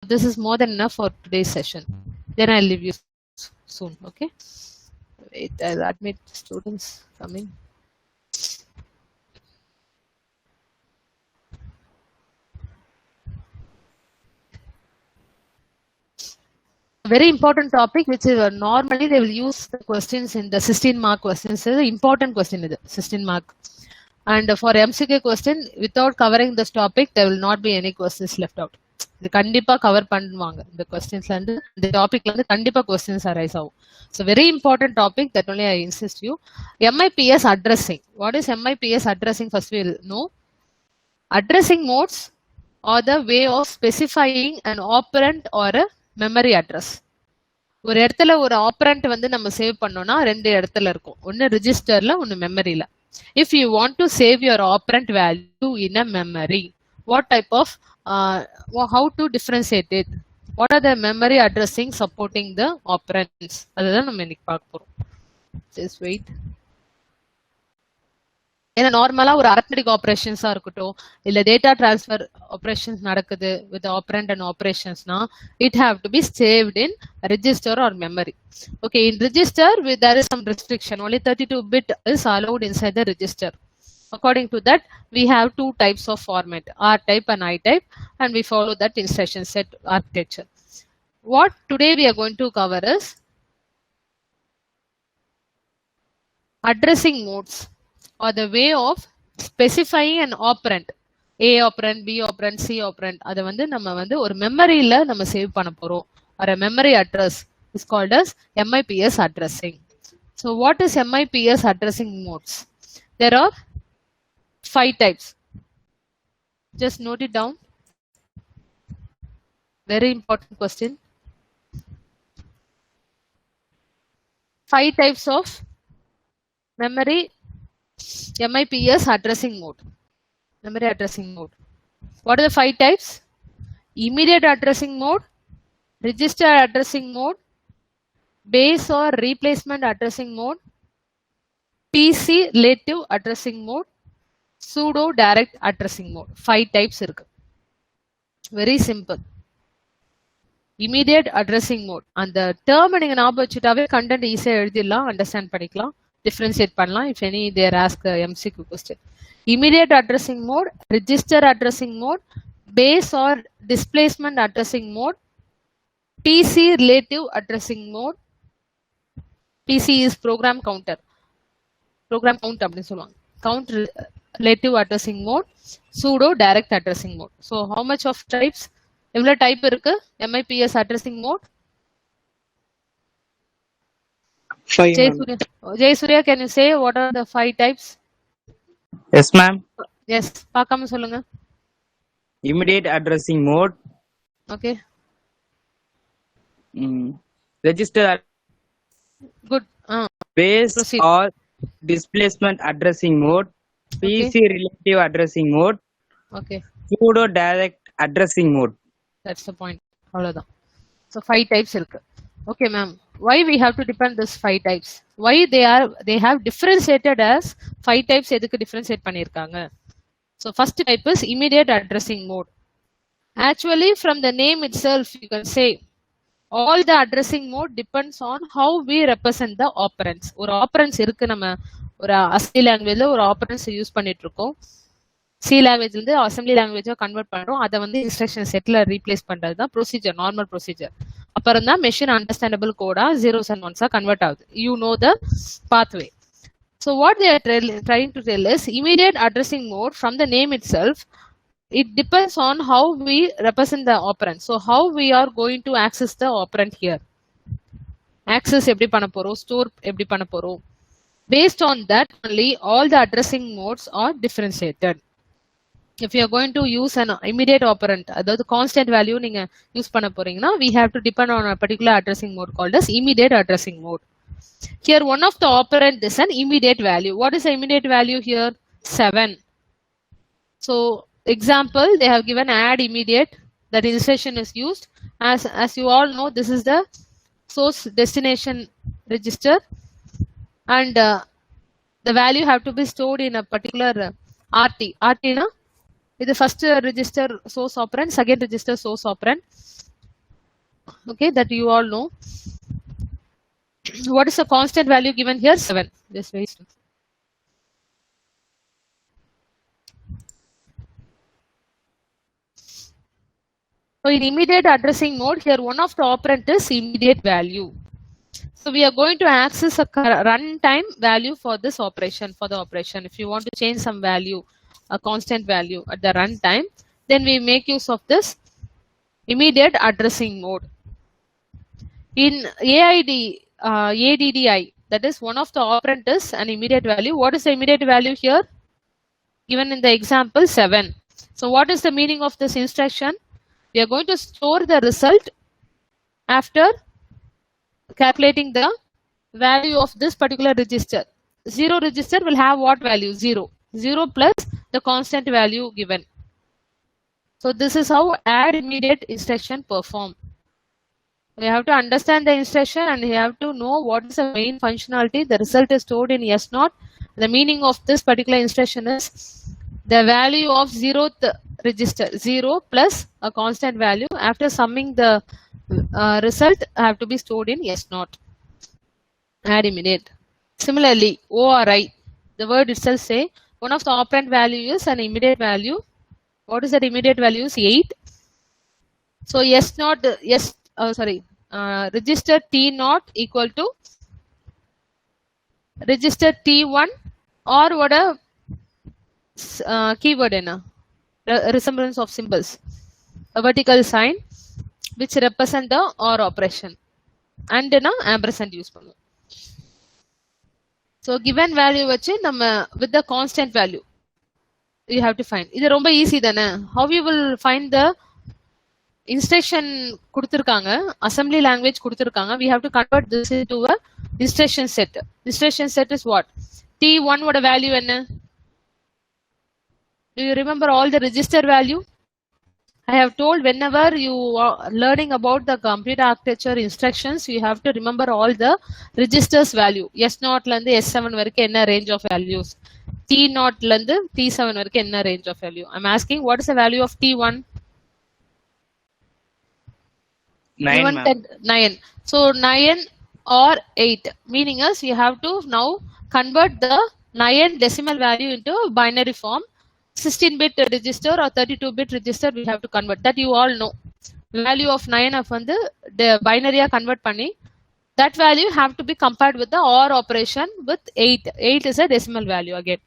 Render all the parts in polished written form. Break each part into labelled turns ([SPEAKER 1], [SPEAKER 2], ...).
[SPEAKER 1] this is more than enough for today's session. Then I'll leave you soon. Okay. Wait, I'll admit students coming. Very important topic, which is normally they will use the questions in the 16 mark questions. Is an important question is 16 mark. And for MCQ question, without covering this topic, there will not be any questions left out. இது கண்டிப்பா cover பண்ணுவாங்க இந்த கொஸ்டின்ஸ்ல இருந்து இந்த டாபிக்ல இருந்து கண்டிப்பா questions arise ஆகும். So very important topic that only I insist you. MIPS addressing. What is MIPS addressing? First we will know. Addressing modes are the way of specifying an operand or a memory address. ஒரு இடத்துல ஒரு operand வந்து நம்ம save பண்ணோம்னா ரெண்டு இடத்துல இருக்கும், ஒன்னு ரிஜிஸ்டர்ல ஒன்னு மெமரியில. If you want to save your operand value in a memory, what type of how to differentiate it? What are the memory addressing supporting the operands? அதுதான் நம்ம இன்னைக்கு பார்க்க போறோம். Just wait. ஏன்னா நார்மலா ஒரு அரித்மெட்டிக் ஆப்ரேஷன்ஸா இருக்கட்டும் இல்ல டேட்டா டிரான்ஸ்ஃபர் ஆப்ரேஷன்ஸ் நடக்குது வித் ஆப்பரண்ட் அண்ட் ஆப்ரேஷன்ஸ்னா it have to be saved in register or memory. Okay, in register there is some restriction. Only 32 bit is allowed inside the register. According to that, we have two types of format, R type and I type, and we follow that instruction set architecture. What today we are going to cover is addressing modes or the way of specifying an operand. A operand, B operand, C operand. அதை வந்து நம்ம வந்து ஒரு மெமரியில நம்ம save பண்ண போறோம். or a memory address is called as MIPS addressing. So what is MIPS addressing modes? There are 5 types. Just note it down. Very important question. 5 types of memory MIPS addressing mode. Memory addressing mode. What are the 5 types? Immediate addressing mode, register addressing mode, base or replacement addressing mode, PC relative addressing mode, pseudo direct addressing mode. 5 types irukku. Very simple. Immediate addressing mode. And the term நீங்க ஞாபகம் வச்சுட்டாவே content ஈஸியா எழுதிடலாம், understand பண்ணிக்கலாம், differentiate பண்ணலாம். If any they ask MCQ question. Immediate addressing mode, register addressing mode, base or displacement addressing mode, PC relative addressing mode. PC is program counter. Program count அப்படின்னு சொல்லுவாங்க. Count relative addressing mode, pseudo direct addressing mode. So how much of types? எவ்வளவு type இருக்கு MIPS addressing mode? Jay Surya, can you say what are the 5 types?
[SPEAKER 2] Yes, ma'am.
[SPEAKER 1] Yes, பார்க்காம சொல்லுங்க.
[SPEAKER 2] Immediate addressing mode.
[SPEAKER 1] Okay.
[SPEAKER 2] Register.
[SPEAKER 1] Good.
[SPEAKER 2] Base
[SPEAKER 1] Proceed.
[SPEAKER 2] or displacement addressing mode. PC relative addressing mode.
[SPEAKER 1] Okay.
[SPEAKER 2] Pseudo direct addressing mode.
[SPEAKER 1] That's the point. அவ்வளவுதான். So 5 types இருக்கு. Okay, ma'am. Why we have to depend this 5 types? Why they have differentiated as 5 types? எதுக்கு differentiate பண்ணிருக்காங்க? So first type is immediate addressing mode. Actually, from the name itself, you can say all the addressing mode depends on how we represent the operands. ஒரு operands இருக்கு, நம்ம ஒரு ASCII லாங்குவேஜ்ல ஒரு operands use பண்ணிட்டு இருக்கோம். C லாங்குவேஜ்ல இருந்து அசெம்பிளி லாங்குவேஜா கன்வெர்ட் பண்றோம். அதை வந்து இன்ஸ்ட்ரக்ஷன் செட்ல ரீப்ளேஸ் பண்றது தான் ப்ரொசீஜர், நார்மல் ப்ரொசீஜர். அப்புறம் தான் machine understandable Kota 0s and 1s convert ஆகுது. You know the pathway. So what they are trying to tell is immediate addressing mode, from the name itself, it depends on how we represent the operand. So how we are going to access the operand here. Access எப்படி பண்ண போறோம், store எப்படி பண்ண போறோம். Based on that only all the addressing modes are differentiated. If you are going to use an immediate operand, அதாவது constant value நீங்க use பண்ண போறீங்கன்னா we have to depend on a particular addressing mode called as immediate addressing mode. Here one of the operand is an immediate value. What is the immediate value here? 7. So example, they have given add immediate. That instruction is used. As you all know, this is the source destination register, and the value have to be stored in a particular RT. RT na, இது first register source operand, second register source operand. Okay, that you all know. What is the constant value given here? 7. Just wait. So in immediate addressing mode, here one of the operand is immediate value. So we are going to access a runtime value for this operation, for the operation. If you want to change some value, a constant value at the runtime, then we make use of this immediate addressing mode. In ADDI, that is one of the operand is an immediate value. What is the immediate value here? Given in the example 7. So what is the meaning of this instruction? We are going to store the result after calculating the value of this particular register. 0 register will have what value? 0. 0 plus the constant value given. So this is how add immediate instruction perform. We have to understand the instruction and we have to know what is the main functionality. The result is stored in S0. The meaning of this particular instruction is the value of 0th register, 0 plus a constant value. After summing the result have to be stored in S0. Add immediate. Similarly, ORI, the word itself say one of the operand value is an immediate value. What is that immediate value? Is 8. So register T0 equal to register T1 or what a keyword in a resemblance of symbols, a vertical sign which represent the OR operation and in a ampersand use பண்ணுவோம். So given value வச்சு நம்ம with the constant value you have to find. இது ரொம்ப easy தானே. How you will find the instruction கொடுத்திருக்காங்க, assembly language கொடுத்திருக்காங்க. We have to convert this into a instruction set. Instruction set is what? T1 ஓட value என்ன? Do you remember all the register value? I have told whenever you are learning about the computer architecture instructions, you have to remember all the registers value. S0 லந்து S7 வரைக்கும் என்ன range of values? T0 லந்து T7 வரைக்கும் என்ன range of value? I'm asking what is the value of T1? 9. So 9 or 8. Meaning is you have to now convert the 9 decimal value into binary form. 16-bit register or 32-bit register we have to convert. That you all know. Value of 9 of the binary convert panni. That value have to be compared with the OR operation with 8. 8 is a decimal value again.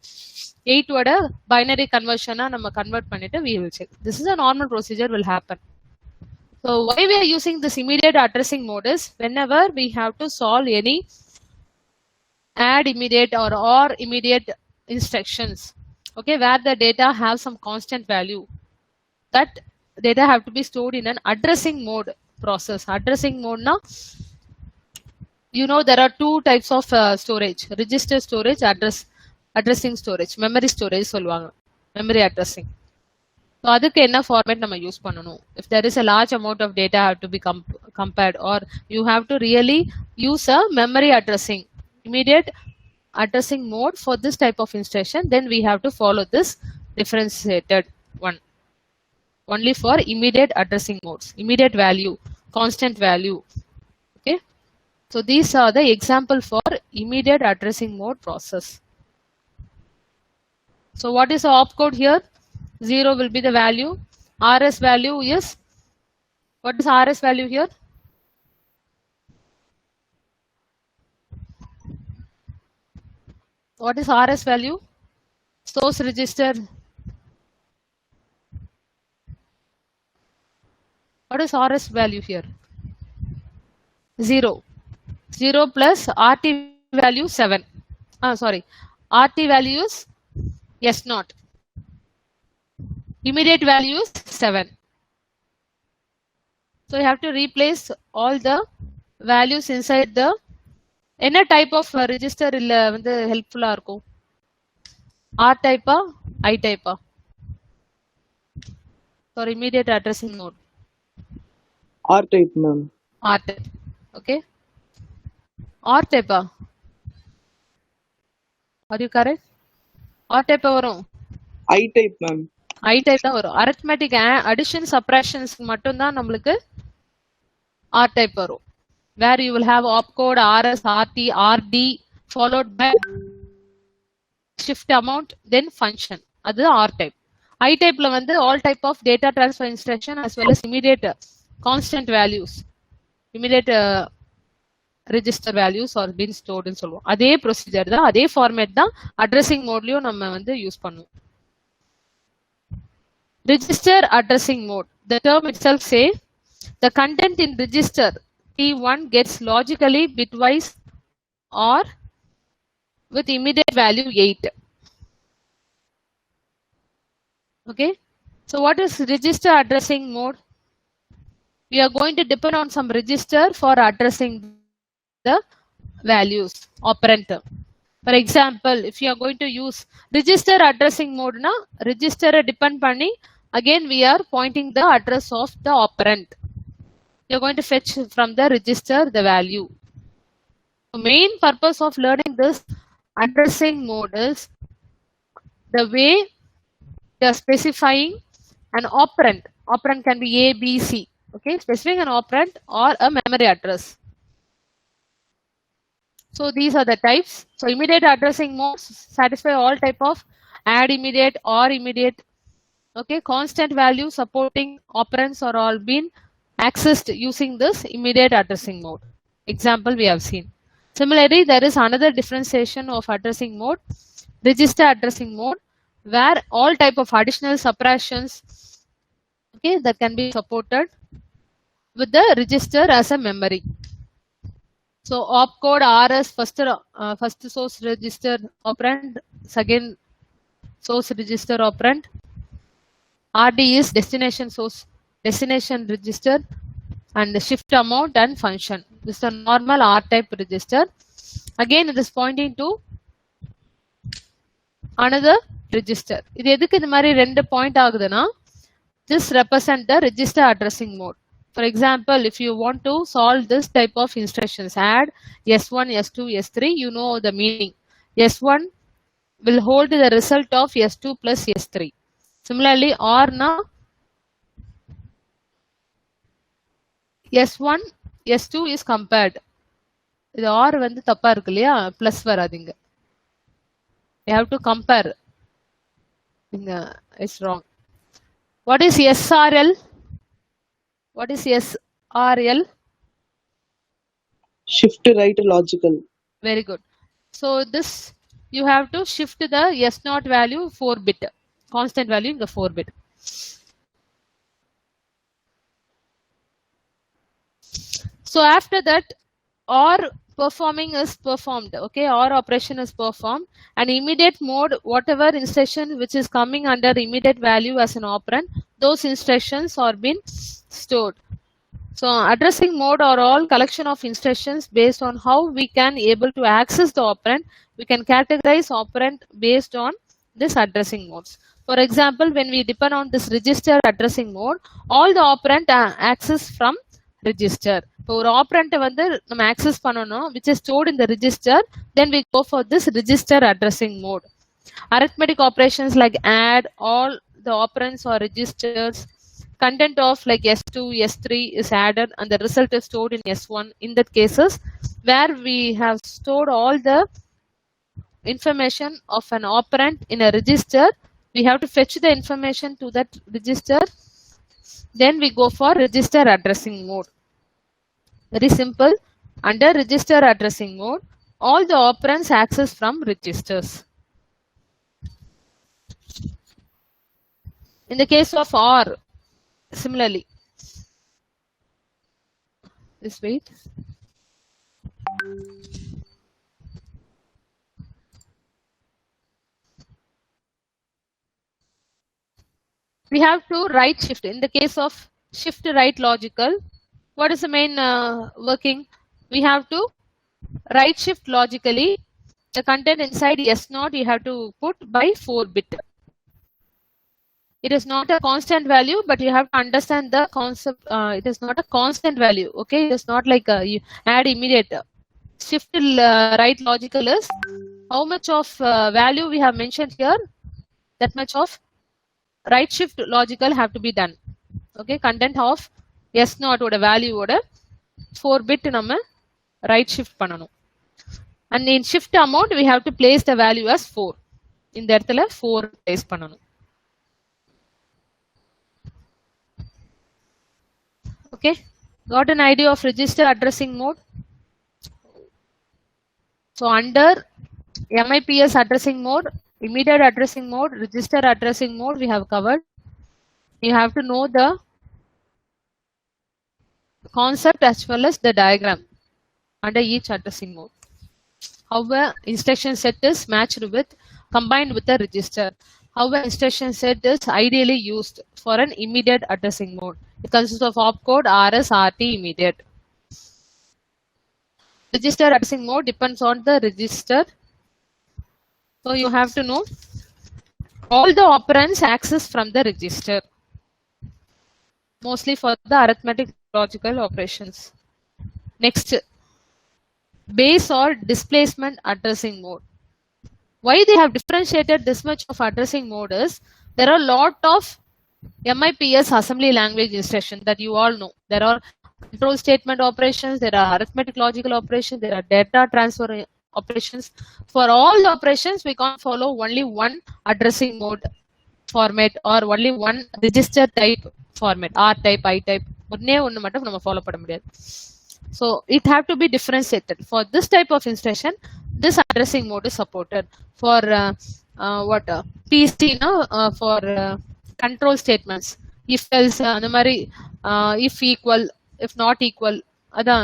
[SPEAKER 1] 8 oda binary conversion nama convert pannittu we will check. This is a normal procedure will happen. So why we are using this immediate addressing mode is whenever we have to solve any add immediate or immediate instructions, okay, where the data have some constant value, that data have to be stored in an addressing mode process. Addressing mode now, you know there are two types of storage: register storage, addressing storage, memory storage சொல்லுவாங்க, memory addressing. So அதுக்கு என்ன format நம்ம use பண்ணணும்? If there is a large amount of data have to be compared, or you have to really use a memory addressing, immediate addressing mode for this type of instruction, then we have to follow this differentiated one. Only for immediate addressing modes, immediate value, constant value. Okay. So these are the example for immediate addressing mode process. So what is the opcode here? 0 will be the value. RS value is, what is RS value here? What is RS value? Source register. What is RS value here? 0. 0 plus RT value 7. RT value is S0. Immediate value is 7. So you have to replace all the values inside the என்ன type of register இல்ல வந்து helpful இருக்கும்? R type ah I type ah? For immediate addressing mode.
[SPEAKER 3] R type ma'am.
[SPEAKER 1] R type. Okay. R type ah? Are you correct? R type வரும்.
[SPEAKER 3] I type ma'am.
[SPEAKER 1] I type தான் வரும். Arithmetic addition subtractions மட்டும் தான் நம்மளுக்கு R type வரும். Where you will have opcode, RS, RT, RD followed by shift amount, then function. அது R type. I type ல வந்து all type of data transfer instruction as well as immediate constant values. Immediate register values are been stored ன்னு சொல்லுவோம். அதே procedure தான், அதே format தான் addressing modeலயும் நம்ம வந்து யூஸ் பண்ணுவோம். Register addressing mode. The term itself say the content in register T1 gets logically bitwise or with immediate value 8. Okay. So what is register addressing mode? We are going to depend on some register for addressing the values operand. For example, if you are going to use register addressing mode na register depend panni again we are pointing the address of the operand. You are going to fetch from the register the value. The main purpose of learning this addressing mode is the way they are specifying an operand. Operand can be A, B, C. Okay, specifying an operand or a memory address. So these are the types. So immediate addressing modes satisfy all type of add immediate or immediate. Okay, constant value supporting operands are all been accessed using this immediate addressing mode. Example we have seen. Similarly, there is another differentiation of addressing mode, register addressing mode, where all type of additional subtractions, okay, that can be supported with the register as a memory. So opcode RS first source register operand, second source register operand. RD is destination source destination register, and the shift amount and function. This is a normal R type register. Again it is pointing to another register. இது எதுக்கு இந்த மாதிரி ரெண்டு point ஆகுதுன்னா this represent the register addressing mode. For example, if you want to solve this type of instructions, add S1, S2, S3, you know the meaning. S1 will hold the result of S2 plus S3. Similarly, OR na S1, S2 is compared. இது OR வந்து தப்பா இருக்கு இல்லையா, plus வராதீங்க. You have to compare. It's wrong. What is SRL? What is SRL?
[SPEAKER 3] Shift right logical.
[SPEAKER 1] Very good. So this you have to shift the S0 value 4 bit, constant value in the 4 bit. So after that, OR performing is performed. Okay, OR operation is performed, and immediate mode, whatever instruction which is coming under immediate value as an operand, those instructions are being stored. So addressing mode are all collection of instructions based on how we can able to access the operand. We can categorize operand based on this addressing modes. For example, when we depend on this register addressing mode, all the operand access from register. இப்போ ஒரு operand வந்து நம்ம access பண்ணனும் which is stored in the register, then we go for this register addressing mode. Arithmetic operations like add, all the operands or registers, content of like S2, S3 is added and the result is stored in S1. In that cases where we have stored all the information of an operand in a register, we have to fetch the information to that register. Then we go for register addressing mode. Very simple. Under register addressing mode, all the operands access from registers. In the case of OR, similarly, just wait. We have to right shift. In the case of shift right logical, what is the main working? We have to right shift logically. The content inside S0 you have to put by 4 bit. It is not a constant value, but you have to understand the concept. It is not a constant value. Okay, it is not like you add immediate. Shift right logical is how much of value we have mentioned here. That much of right shift logical have to be done. Okay, content of S0 ஓட value ஓட 4 bit நம்ம right shift பண்ணணும். And in shift amount we have to place the value as 4. இந்த இடத்துல 4 place பண்ணணும். Okay, got an idea of register addressing mode? So under MIPS addressing mode, immediate addressing mode, register addressing mode we have covered. You have to know the concept as well as the diagram under each addressing mode. How a instruction set is matched with, combined with the register. How an instruction set is ideally used for an immediate addressing mode. It consists of opcode, RS, RT, immediate. Register addressing mode depends on the register. So you have to know all the operands accessed from the register, mostly for the arithmetic logical operations. Next, base or displacement addressing mode. Why they have differentiated this much of addressing mode is there are a lot of MIPS assembly language instructions that you all know. There are control statement operations, there are arithmetic logical operations, there are data transfer operations. For all the operations, we can't follow only one addressing mode format or only one register type format, R type, I type. ஒண்ணே ஒண்ணு மட்டும் நம்ம follow பண்ண முடியாது. So it have to be differentiated. For this type of instruction, this addressing mode is supported. For PC, for control statements, if else, அந்த மாதிரி if equal, if not equal, அதான்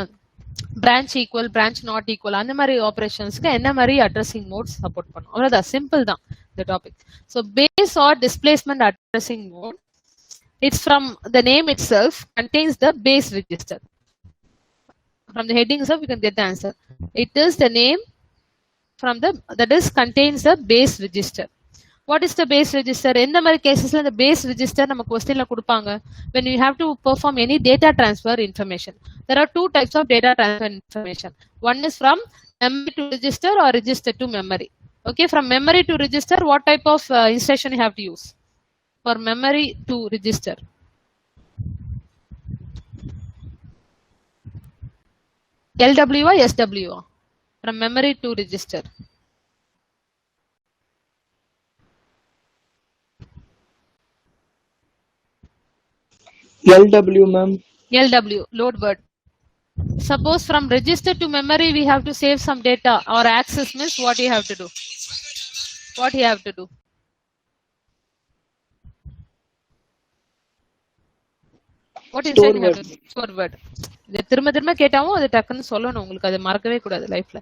[SPEAKER 1] branch equal, branch not equal, அந்த மாதிரி ஆபரேஷன்ஸ்க்கு என்ன மாதிரி addressing modes support பண்ணும். அவ்வளவுதான், simple தான் the topic. So base or displacement addressing mode, it's from the name itself contains the base register. From the heading itself, you can get the answer. It is the name from the that is contains the base register. What is the base register? In the cases, the base register நம்ம questionல கொடுப்பாங்க. When you have to perform any data transfer information, there are two types of data transfer information. One is from memory to register or register to memory. Okay, from memory to register, what type of instruction you have to use? For memory to register, LW or SW? From memory to register.
[SPEAKER 3] LW, ma'am.
[SPEAKER 1] LW, load word. Suppose from register to memory we have to save some data or access, means what you have to do? What you have to do? What instead you have to do? Store word. இத திரும்ப திரும்ப கேட்டாவும் அது டக்குன்னு சொல்லணும், உங்களுக்கு அது மறக்கவே கூடாது லைஃப்ல.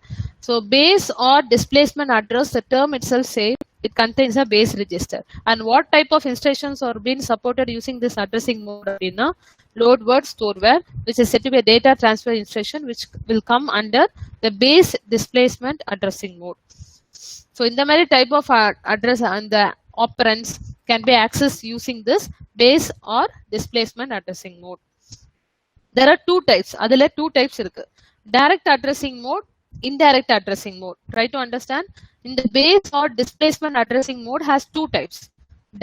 [SPEAKER 1] So base or displacement address, the term itself say it contains a base register. And what type of instructions are being supported using this addressing mode அப்படின்னா load word, store word, which is said to be a data transfer instruction which will come under the base displacement addressing mode. So in the மாதிரி type of address and the operands can be accessed using this base or displacement addressing mode. There are two types. Adula two types irukku. Direct addressing mode, indirect addressing mode. Try to understand. In the base or displacement addressing mode has two types: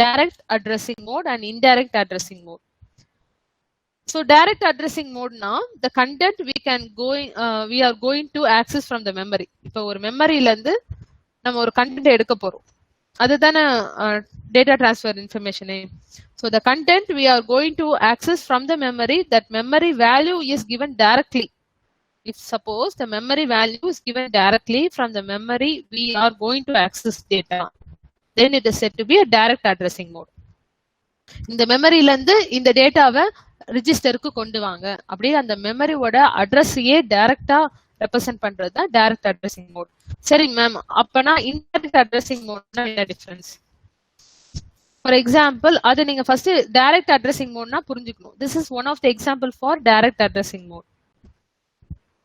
[SPEAKER 1] direct addressing mode and indirect addressing mode. So direct addressing mode now, the content we are going to access from the memory. இப்போ ஒரு மெமரியில இருந்து நம்ம ஒரு content எடுக்க போறோம், அதுதானே data transfer information. So the content we are going to access from the memory, that memory value is given directly. If suppose the memory value is given directly from the memory we are going to access data, then it is said to be a direct addressing mode. இந்த மெமரியில இருந்து இந்த டேட்டாவை ரிஜிஸ்டருக்கு கொண்டு வாங்க, அப்படியே அந்த மெமரியோட அட்ரஸையே டைரக்டா represent பண்றது தான் டைரக்ட் அட்ரஸிங் மோட். சரி மேம், அப்பனா இன்டைரக்ட் அட்ரஸிங் மோட்னா என்ன டிஃபரன்ஸ்? ஃபார் எக்ஸாம்பிள், அது நீங்க ஃபர்ஸ்ட் டைரக்ட் அட்ரஸிங் மோட்னா புரிஞ்சுக்கணும். This is one of the example for direct addressing mode.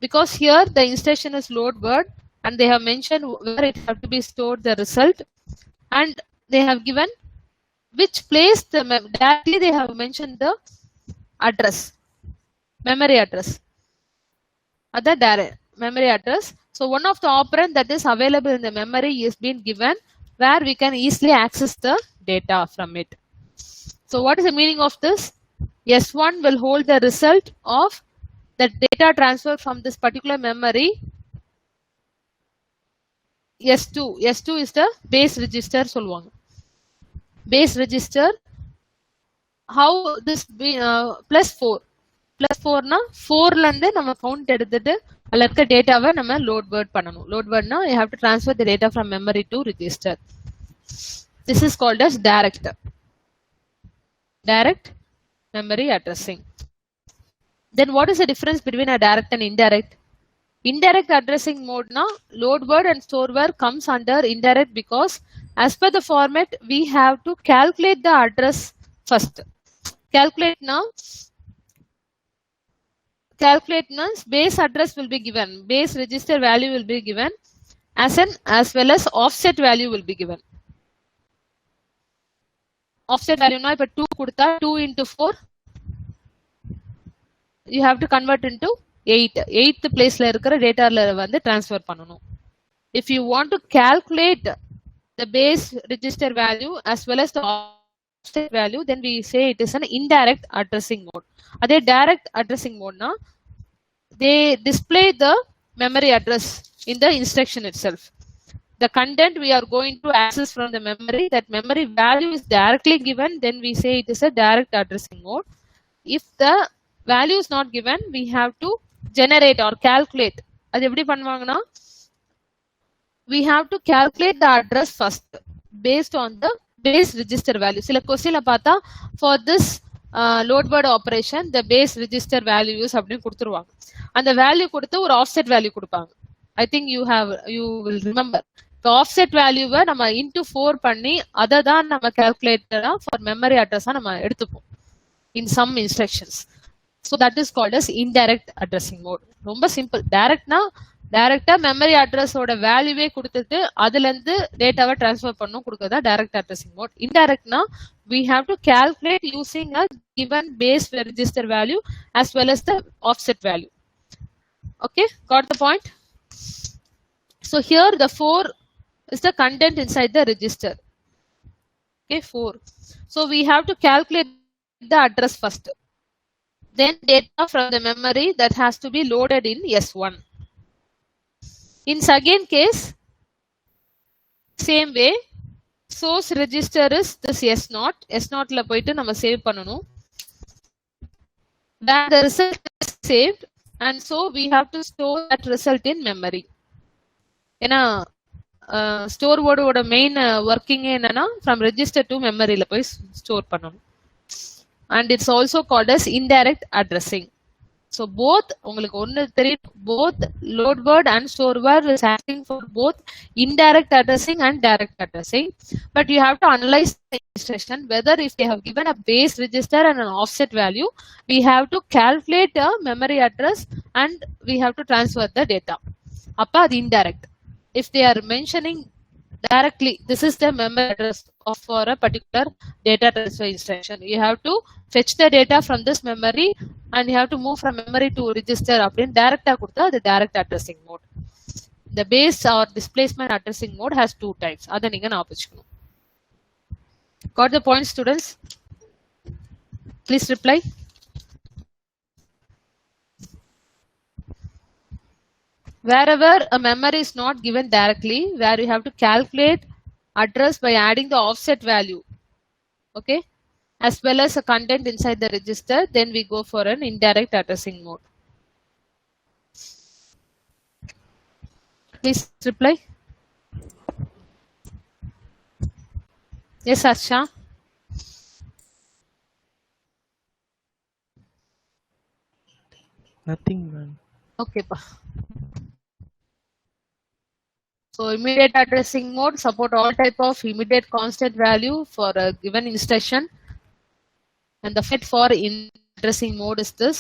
[SPEAKER 1] Because here the instruction is load word and they have mentioned where it have to be stored the result, and they have given which place the directly they have mentioned the address, memory address, other direct memory address. So one of the operand that is available in the memory is being given where we can easily access the data from it. So what is the meaning of this? S1 will hold the result of the data transfer from this particular memory S2 is the base register சொல்லுவாங்க. Base register, how this be, plus 4 na 4 ல இருந்து நம்ம count எடுத்துட்டு அதுல இருக்க டேட்டாவை நம்ம load word பண்ணணும். Load word na you have to transfer the data from memory to register. This is called as direct memory addressing. Then what is the difference between a direct and indirect? Indirect addressing mode na load word and store word comes under indirect because as per the format we have to calculate the address first. Calculate means base address will be given, base register value will be given as well as offset value will be given. Offset value na ipa 2 kudutha 2 into 4 you have to convert into 8th place la irukra data la vandu transfer பண்ணனும். If you want to calculate the base register value as well as the offset value, then we say it is an indirect addressing mode. Adhe direct addressing mode na they display the memory address in the instruction itself. The content we are going to access from the memory, that memory value is directly given, then we say it is a direct addressing mode. If the value is not given, we have to generate or calculate. அது எப்படி பண்ணுவாங்கன்னா we have to calculate the address first based on the base register value. சில கொஸ்டின்ல பார்த்தா for this load word operation the base register values அப்படின்னு கொடுத்துருவாங்க. அந்த value கொடுத்து ஒரு offset value கொடுப்பாங்க. I think you will remember. The offset value நம்ம into 4 பண்ணி அதை தான் நம்ம calculator for memory address நம்ம எடுத்துப்போம் in some instructions. So that is called as indirect addressing mode. ரொம்ப simple. டைரக்டா மெமரி அட்ரஸோட வேல்யூவே கொடுத்துட்டு அதுல இருந்து டேட்டாவை டிரான்ஸ்ஃபர் பண்ணணும் கொடுக்கறதா டைரக்ட் அட்ரஸிங் மோட். இன்டைரக்ட்னா we have to calculate using a given base register value as well as the offset value. Okay, got the point? So here the 4 is the content inside the register. Okay, 4. So we have to calculate the address first. Then data from the memory that has to be loaded in S1. In second case, same way, source register is this S0. S0 la poitu nama save பண்ணனும். Where the result is saved, and so we have to store that result in memory. ஏன்னா store word ஓட main working என்னன்னா from register to memory la போய் store பண்ணனும். And it's also called as indirect addressing. So both உங்களுக்கு ஒன்னு தெரியும், both load word and store word is asking for both indirect addressing and direct addressing, but you have to analyze the instruction whether if they have given a base register and an offset value, we have to calculate a memory address and we have to transfer the data. அப்ப அது indirect. If they are mentioning directly this is the memory address for a particular data transfer instruction, you have to fetch the data from this memory and you have to move from memory to register அப்படின் டைரக்டா கொடுத்தா அது direct addressing mode. The base or displacement addressing mode has 2 types. அதை நீங்க ஞாபகம் வச்சுக்கணும். Got the point, students? Please reply. Wherever a memory is not given directly, where you have to calculate address by adding the offset value, okay, as well as a content inside the register, then we go for an indirect addressing mode. Please reply. Yes, Arsha.
[SPEAKER 4] Nothing, man.
[SPEAKER 1] Okay, pa. So immediate addressing mode support all type of immediate constant value for a given instruction, and the fit for addressing mode is this.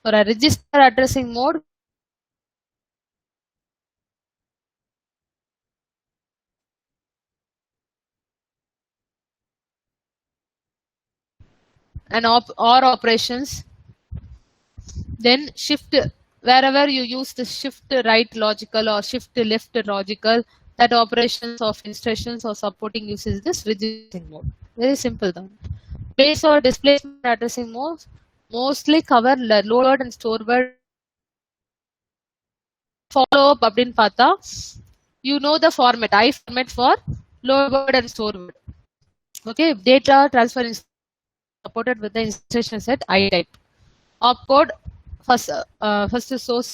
[SPEAKER 1] For a register addressing mode, and OR operations, then shift. Wherever you use the shift right logical or shift left logical, that operations of instructions or supporting uses this registering mode. Very simple then. Base or displacement addressing modes mostly cover load word and store word follow up அப்படின்னு பார்த்தா you know the format I format for load word and store word. Okay, data transfer is supported with the instruction set I type. Opcode first source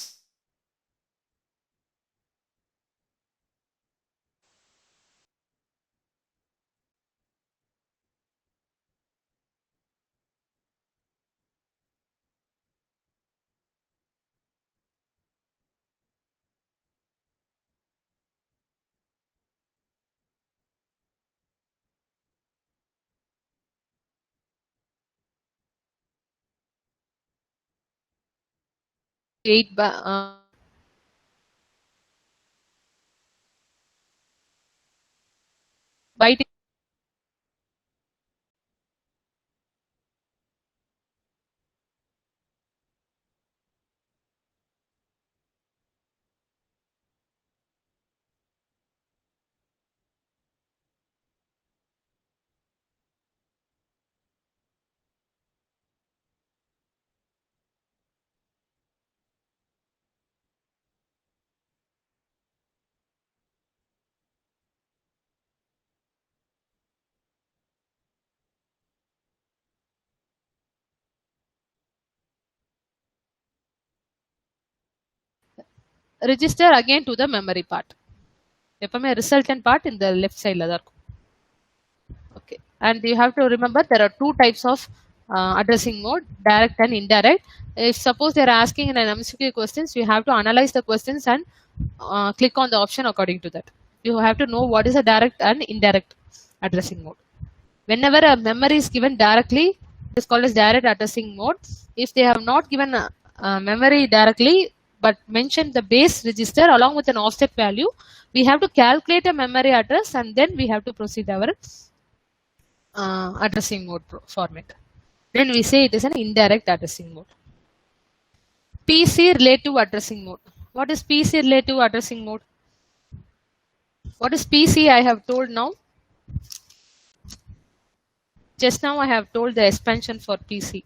[SPEAKER 1] byte register again to the memory part. எப்பவுமே resultant part in the left side ல தான் இருக்கும். Okay, and you have to remember there are two types of addressing mode, direct and indirect. If suppose they are asking in an MCQ questions, you have to analyze the questions and click on the option according to that. You have to know what is a direct and indirect addressing mode. Whenever a memory is given directly, it is called as direct addressing mode. If they have not given a memory directly but mentioned the base register along with an offset value, we have to calculate a memory address and then we have to proceed our addressing mode format. Then we say it is an indirect addressing mode. PC relative addressing mode. What is PC relative addressing mode? What is PC? I have told now. Just now I have told the expansion for PC.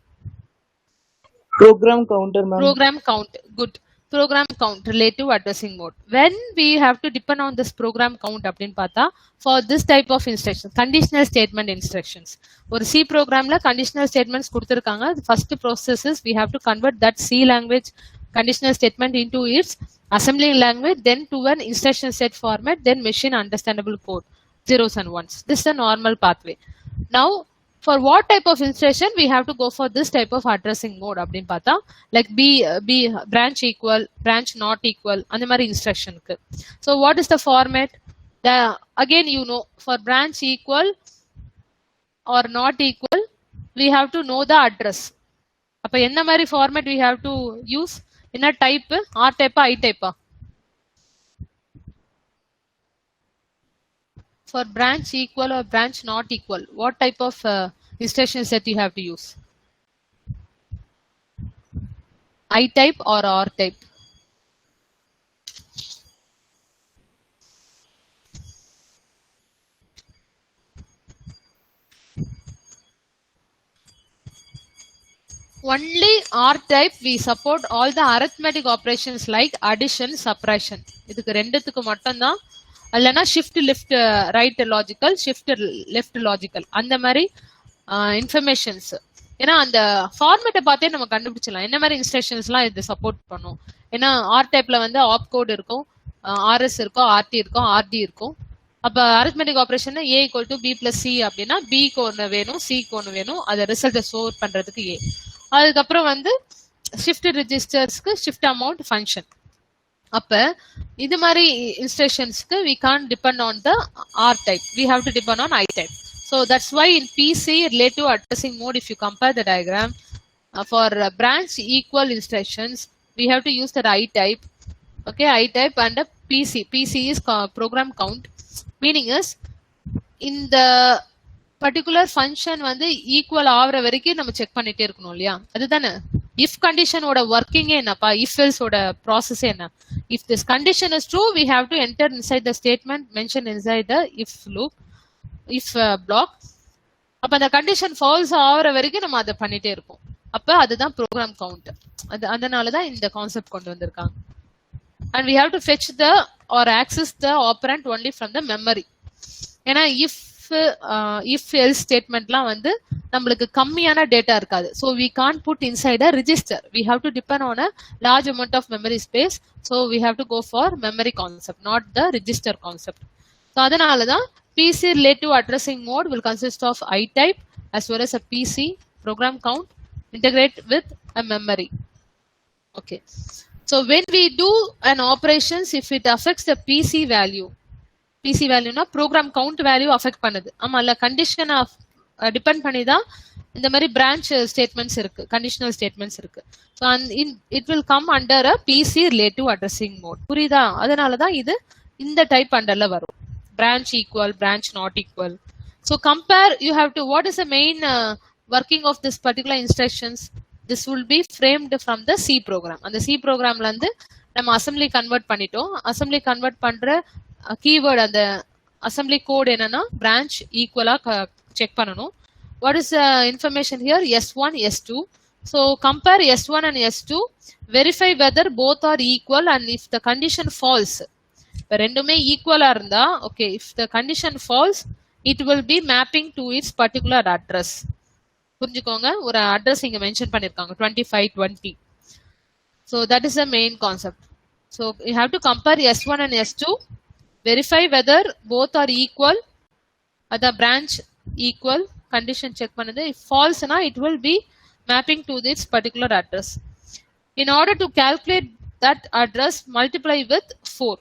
[SPEAKER 3] Program counter, ma'am.
[SPEAKER 1] Program count. Good. Program count relative addressing mode. When we have to depend on this program count அப்படின்னு பார்த்தா for this type of instructions, conditional statement instructions. ஒரு C programல conditional statements கொடுத்திருக்காங்க. First process is we have to convert that C language conditional statement into its assembling language, then to an instruction set format, then machine understandable code, zeros and ones. This is a normal pathway. Now for what type of instruction we have to go for this type of addressing mode அப்படின்னு பார்த்தா like b branch equal, branch not equal அந்த மாதிரி instructionக்கு. So what is the format? Again you know, for branch equal or not equal we have to know the address. அப்ப என்ன மாதிரி format we have to use? என்ன type? R type I type? For branch equal or branch not equal, what type of instruction set you have to use? I type or R type? Only R type we support all the arithmetic operations like addition, subtraction. இதுக்கு ரெண்டுத்துக்கு மட்டும் தான். இல்லனா shift left right logical, shift left logical அந்த மாதிரி informations. ஏன்னா அந்த ஃபார்மேட்டை பார்த்தே நம்ம கண்டுபிடிச்சலாம் என்ன மாதிரி இன்ஸ்ட்ரக்ஷன்ஸ்லாம் இது சப்போர்ட் பண்ணும். ஏன்னா ஆர் டைப்ல வந்து ஆப் கோட் இருக்கும், ஆர்எஸ் இருக்கும், ஆர்டி இருக்கும், ஆர்டி இருக்கும். அப்ப arithmetic operation A equal to B plus C அப்படின்னா பிக்கு ஒன்று வேணும், சிக்கு ஒன்று வேணும், அதை ரிசல்ட்டை ஸ்டோர் பண்றதுக்கு ஏ. அதுக்கப்புறம் வந்து ஷிஃப்ட் ரெஜிஸ்டர்ஸ்க்கு ஷிஃப்ட் அமௌண்ட் ஃபங்க்ஷன். அப்ப இது மாதிரி இன்ஸ்ட்ரக்ஷன்ஸ்க்கு we can't depend on the R type, we have to depend on I type. So that's why in PC relative addressing mode, if you compare the diagram for branch equal instructions, we have to use that I type. Okay, I type and a PC is program count, meaning is in the particular function வந்து equal ஆகுற வரைக்கும் நம்ம check பண்ணிட்டே இருக்கணும் இல்லையா, அதுதானே. if condition ஓட working என்னப்பா, if else ஓட process என்ன. if this condition is true, we have to enter inside the statement mentioned inside the if loop, if block. அப்ப அந்த condition false ஆகுற வரைக்கும் நம்ம அதை பண்ணிட்டே இருப்போம். அப்ப அதுதான் program count. அதனாலதான் இந்த கான்செப்ட் கொண்டு வந்திருக்காங்க. and we have to fetch the or access the operand only from the memory. ஏன்னா if else ஸ்டேட்மெண்ட்லாம் வந்து நம்மளுக்கு கம்மியான டேட்டா இருக்காது. So we can't put inside a register. We have to depend on a large amount of memory space. So we have to go for memory concept, not the register concept. So அதனால தான் PC relative addressing mode will consist of I type as well as a PC program count integrate with a memory. Okay. So when we do an operations, if it affects the PC value na program count value affect பண்ணுது. ஆமால condition depend பண்ணி தான் இந்த மாதிரி branch statements இருக்கு, conditional statements இருக்கு. So it will come under a PC relative addressing mode. புரியுதா? அதனால தான் இது இந்த டைப் அண்டர்ல வரும். Branch equal, branch not equal. So compare, you have to, what is the main working of this particular instructions? This will be framed from the C program. And the C program la irundhu நம்ம assembly convert பண்ணிட்டோம். assembly convert பண்ற keyword அந்த assembly code என்னன்னா branch equal check பண்ணனும். What is the information here? S1, S2. So compare S1 and S2, verify whether both are equal, and if the condition false, ரெண்டுமே ஈக்குவலா இருந்தா okay, if the condition false it will be mapping to its particular address. புரிஞ்சுக்கோங்க, ஒரு address இங்க mention பண்ணிருக்காங்க 2520. So that is the main concept. So you have to compare S1 and S2, verify whether both are equal, அதான் branch equal condition check பண்ணுது. If ஃபால்ஸ்னா it will be mapping to this particular address. In order to calculate that address, multiply with 4.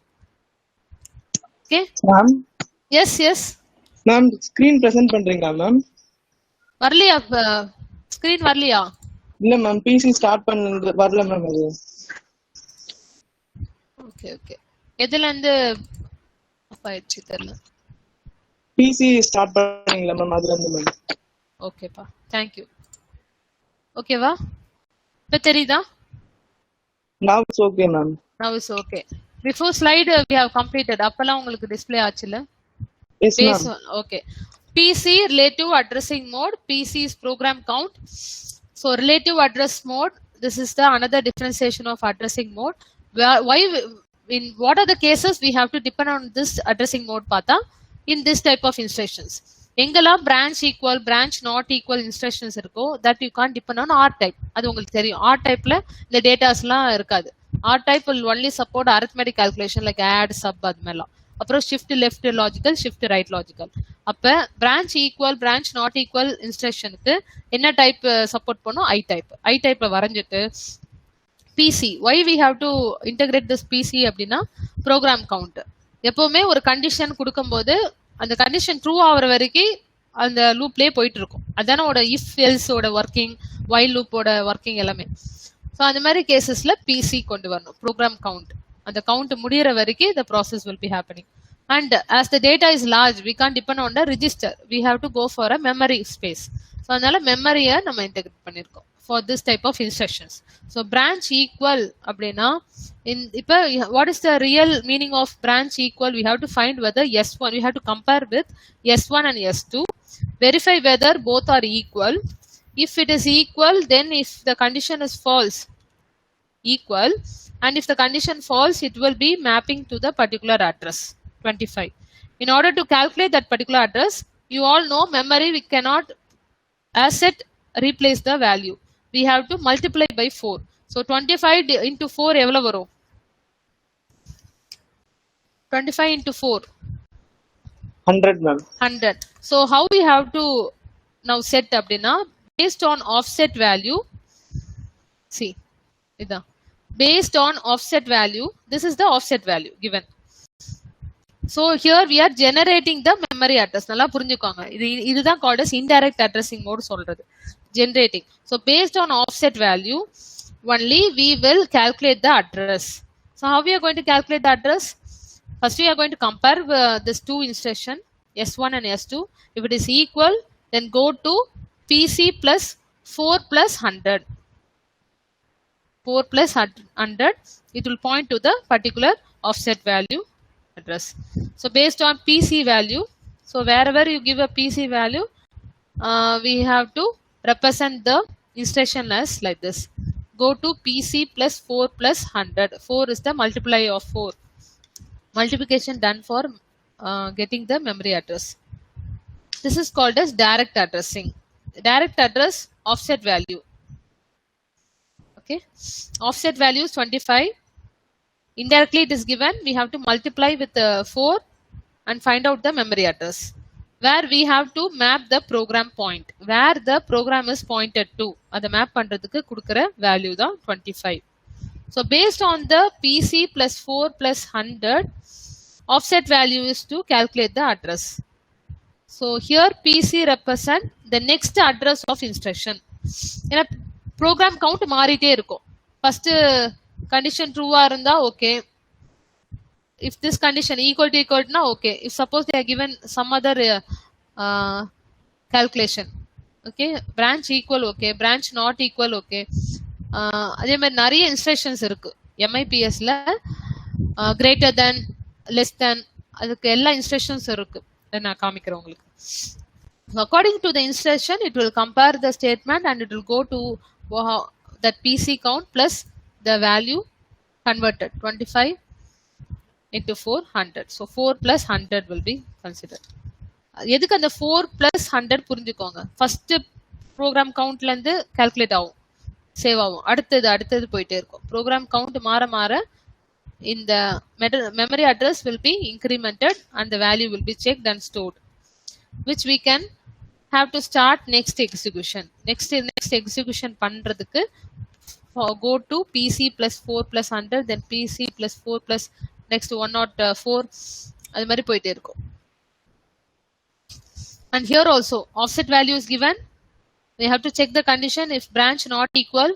[SPEAKER 1] Okay
[SPEAKER 3] ma'am.
[SPEAKER 1] yes
[SPEAKER 3] ma'am screen present பண்றீங்களா ma'am?
[SPEAKER 1] வரலையா? Screen வரலையா?
[SPEAKER 3] இல்ல ma'am, PC start பண்ணது வரல ma'am. அது
[SPEAKER 1] okay எதுல இருந்து ஆயிடுச்சு தெரியல.
[SPEAKER 3] PC ஸ்டார்ட் பண்ணீங்களா மேம்? அதுல இருந்து மேம்.
[SPEAKER 1] ஓகேப்பா, thank you. ஓகேவா? இப்ப தெரியுதா?
[SPEAKER 3] Now it's okay ma'am.
[SPEAKER 1] Now it's okay. Before slide we have completed. அப்பலாம் உங்களுக்கு டிஸ்ப்ளே ஆச்சுல?
[SPEAKER 3] Yes ma'am.
[SPEAKER 1] Okay. PC relative addressing mode, PC is program count. So relative address mode, this is the another differentiation of addressing mode. Why in what are the cases we have to depend on this addressing mode பார்த்தா in this type of instructions. எங்கெல்லாம் branch equal, branch not equal instructions இருக்கோ that you can't depend on R type. அது உங்களுக்கு தெரியும். R typeல இந்த டேட்டாஸ்லாம் இருக்காது. R type will only support arithmetic calculation like add, sub அது மாதிரிலாம். அப்புறம் shift left logical, shift right logical. அப்ப branch equal, branch not equal instructionக்கு என்ன டைப் சப்போர்ட் பண்ணும்? I type. I typeல வரைஞ்சிட்டு PC. Why we have to integrate this PC அப்படின்னா program count. எப்பவுமே ஒரு கண்டிஷன் கொடுக்கும்போது அந்த கண்டிஷன் ட்ரூ ஆகிற வரைக்கும் அந்த லூப்லேயே போயிட்டு இருக்கும். அதான ஓட இஃப் எல்ஸோட ஒர்க்கிங், வைல் லூப்போட ஒர்க்கிங் எல்லாமே. ஸோ அந்த மாதிரி கேசஸ்ல PC கொண்டு வரணும், ப்ரோக்ராம் கவுண்ட். அந்த கவுண்ட் முடிகிற வரைக்கும் the process will be happening. And as the data is large, we can't depend on the register. We have to go for a memory space. So அதனால மெமரியை நம்ம இன்டெகிரேட் பண்ணியிருக்கோம் for this type of instructions. So branch equal அப்படின்னா இப்போ what is the real meaning of branch equal? We have to find whether S1, we have to compare with S1 and S2, verify whether both are equal. If it is equal, then if the condition is false, equal, and if the condition false, it will be mapping to the particular address 25. In order to calculate that particular address, you all know memory we cannot asset replace the value. We have to multiply by 4. So 25 into 4 எவ்வளவு வரும்? 25 into 4
[SPEAKER 3] 100 ma'am.
[SPEAKER 1] 100. So how we have to now set அப்படின்னா based on offset value. See இதான் based on offset value. This is the offset value given. So here we are generating the memory address. நல்லா புரிஞ்சுக்கோங்க. இதுதான் called as indirect addressing mode சொல்றது. Generating. So based on offset value only we will calculate the address. So how we are going to calculate the address? First we are going to compare this two instruction S1 and S2. If it is equal, then go to PC plus 4 plus 100. 4 plus 100, it will point to the particular offset value address. So based on PC value, so wherever you give a PC value, we have to represent the instruction as like this. go to PC plus 4 plus 100. 4 is the multiply of 4. Multiplication done for getting the memory address. This is called as direct addressing. Direct address offset value. Okay, offset value is 25. Indirectly it is given. We have to multiply with 4 and find out the memory address, where we have to map the program point, where the program is pointed to. Adha map பண்றதுக்கு கொடுக்கிற value தான் 25. So based on the PC plus 4 plus 100, offset value is to calculate the address. So here PC represent the next address of instruction. ஏன்னா program count மாறிட்டே இருக்கும். First condition true ஆ இருந்தா okay. If this condition equal to na okay. If suppose they are given some other calculation, okay, branch equal okay, branch not equal okay. அதே மாதிரி நிறைய instructions இருக்கு MIPS ல greater than, less than, அதுக்கு எல்லா instructions இருக்கு. நான் காமிக்கிறேன் உங்களுக்கு. According to the instruction, it will compare the statement and it will go to that PC count plus the value converted 25 into 400. So 4 plus 100 will be considered. எதுக்கு அந்த 4 plus 100 புரிஞ்சுக்கோங்க. First program கவுண்ட்ல இருந்து calculate ஆகும், save ஆகும், அடுத்தது போயிட்டே இருக்கும். Program count மாற மாற இந்த memory address will be incremented and the value will be checked and stored, which we can have to start next execution. Next execution பண்றதுக்கு go to PC plus 4 plus 100, then PC plus 4 plus next 104, அது மாதிரி போயிட்டே இருக்கும். And here also offset value is given. We have to check the condition. If branch not equal,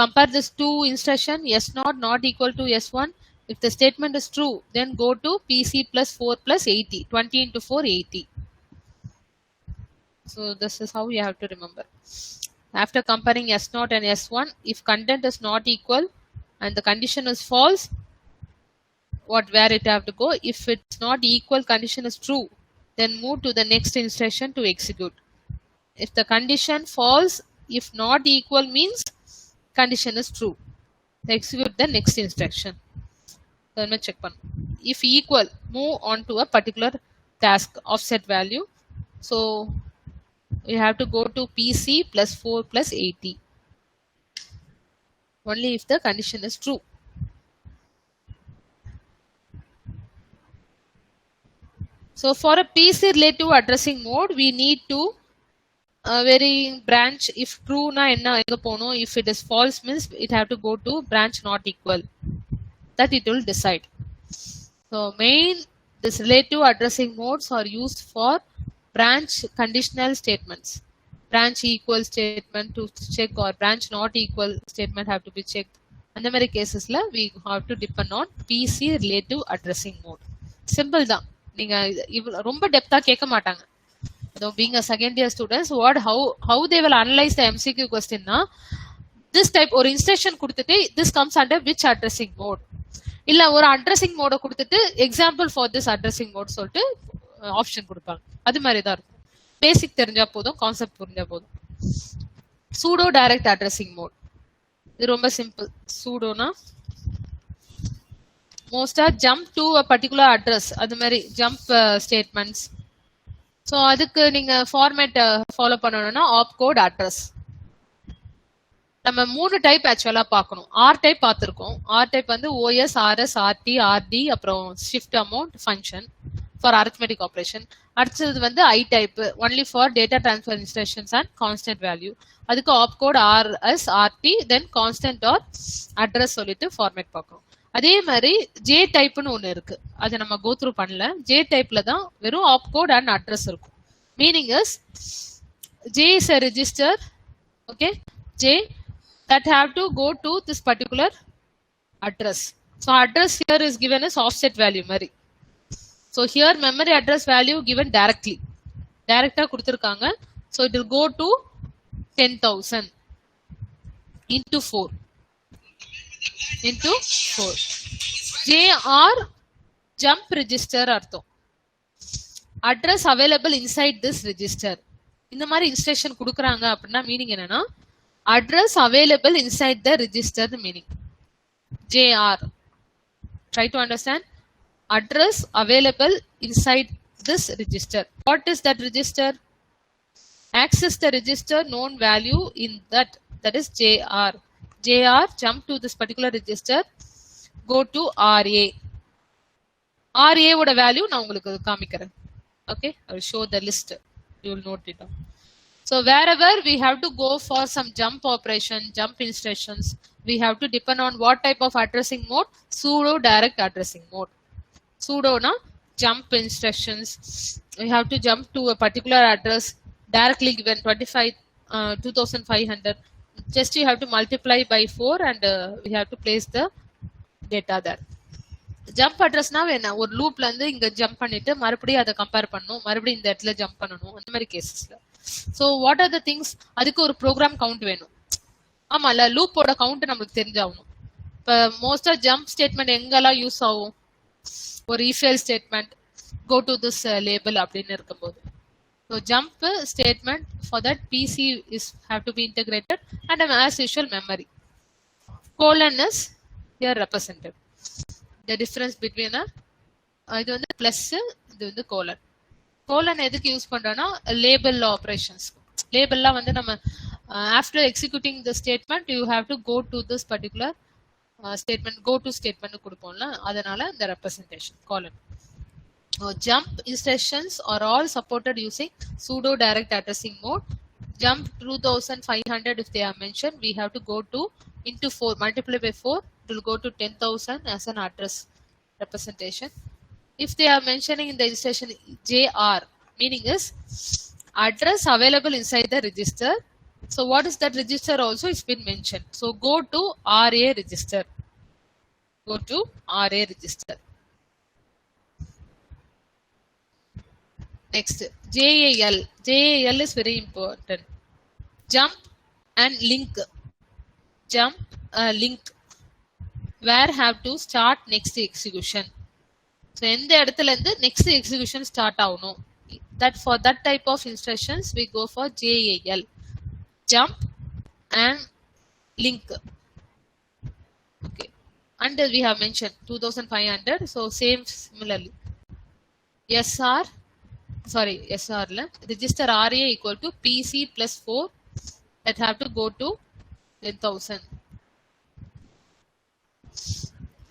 [SPEAKER 1] compare this two instruction S0 not equal to S1. If the statement is true, then go to PC plus 4 plus 80. 20 into 4, 80. So this is how you have to remember. After comparing S0 and S1, if content is not equal and the condition is false, where it have to go? If it's not equal, condition is true, then move to the next instruction to execute. If the condition false, if not equal means condition is true, execute the next instruction. Then check pan. If equal, move on to a particular task, offset value. So you have to go to PC plus 4 plus 80. Only if the condition is true. So for a PC relative addressing mode, we need to vary branch. If true na enna enga pono, if it is false means it have to go to branch not equal. That it will decide. So main this relative addressing modes are used for branch conditional statements. Branch equal statement to check or branch not equal statement have to be checked. And the many cases la we have to depend on PC relative addressing mode. Simple da. நீங்க ரொம்ப டெப்தா கேட்க மாட்டாங்க. So being a second year students, how they will analyze the MCQ question na, this type ஒரு instruction கொடுத்துட்டு this comes under which addressing mode, இல்ல ஒரு addressing mode கொடுத்துட்டு example for this addressing mode சொல்லிட்டு ஆப்ஷன் கொடுப்பாங்க. அது மாதிரி தான் இருக்கும். பேசிக் தெரிஞ்சா போதும், கான்செப்ட் புரிஞ்சா போதும். சூடோ டைரக்ட் அட்ரஸிங் மோட் இது ரொம்ப சிம்பிள். சூடோனா மோஸ்டா jump to a particular address, அது மாதிரி ஜம்ப் ஸ்டேட்மெண்ட்ஸ். ஸோ அதுக்கு நீங்க ஃபார்மேட் ஃபாலோ பண்ணணும்னா ஆப்கோட் அட்ரஸ். நம்ம 3 டைப் ஆக்சுவலா பார்க்கணும். ஆர் டைப் பார்த்துருக்கோம். ஆர் டைப் வந்து OS, RS, RT, RD, அப்புறம் shift amount function for arithmetic operation. அடுத்தது வந்து I type, only for data transfer instructions and constant value. அதுக்கு opcode RS, RT, then constant or address சொல்லிட்டு format பார்க்கணும். அதே மாதிரி ஜே டைப்னு ஒன்று இருக்கு, அதை நம்ம கோ த்ரூ பண்ணல. ஜே டைப்ல தான் வெறும் ஆப்கோட் அண்ட் அட்ரஸ் இருக்கும். Meaning is J is a register, okay, J that have to go to this particular address. So address here is given as offset value mari. So here memory address value given directly, directa கொடுத்திருக்காங்க. So it will go to 10,000 into 4 into 4. JR jump register அர்த்தம். Address available inside this register. இந்த மாதிரி instruction கொடுக்குறாங்க அப்படின்னா meaning என்னன்னா, Address available inside the register meaning. JR. Try to understand. Address available inside this register. What is that register? Access the register known value in that is JR. JR, jump to this particular register, go to RA. RA would value now உங்களுக்கு காமிக்கிறேன். Okay, I will show the list. You will note it down. So wherever we have to go for some jump operation, jump instructions, we have to depend on what type of addressing mode? Pseudo direct addressing mode. Pseudo na jump instructions. We have to jump to a particular address directly given 2500. Just you have to multiply by 4 and we have to place the data there. Jump அட்ரஸ்னா வேணா ஒரு லூப்ல இருந்து இங்க jump பண்ணிட்டு மறுபடியும் அதை compare பண்ணணும், மறுபடியும் இந்த இடத்துல ஜம்ப் பண்ணணும், அந்த மாதிரி கேசஸ்ல. So what are the things? அதுக்கு ஒரு ப்ரோக்ராம் கவுண்ட் வேணும். ஆமா இல்ல, லூப்போட கவுண்ட் நம்மளுக்கு தெரிஞ்சாகணும். இப்போ மோஸ்டா ஜம்ப் ஸ்டேட்மெண்ட் எங்கெல்லாம் யூஸ் ஆகும்? ஒரு இஃபெல் statement, go to this label அப்படின்னு இருக்கும்போது. So jump statement for that PC is have to be integrated and as usual memory. Colon is here represented. The difference between இது வந்து பிளஸ், இது வந்து கோலன். கோலன் எதுக்கு யூஸ் பண்றோம்னா label operations. லேபிள்லாம் வந்து நம்ம after executing the statement you have to go to this particular statement, go to statement கொடுப்போம்ல, அதனால இந்த representation colon. Jump instructions are all supported using pseudo direct addressing mode. Jump 2500 if they are mentioned, we have to go to into 4, multiply by 4, it will go to 10,000 as an address representation. If they are mentioning in the instruction JR, meaning is address available inside the register. So what is that register also? It's been mentioned. So go to RA register. Go to RA register. Next, JAL. JAL is very important. Jump and link. Jump, link. Where have to start next execution. So எந்த இடத்துல இருந்து next execution start ஆகணும். That for that type of instructions we go for JAL. Jump and link. Okay. And we have mentioned 2500. So same similarly. SR la register RA equal to PC plus 4. That have to go to 10,000.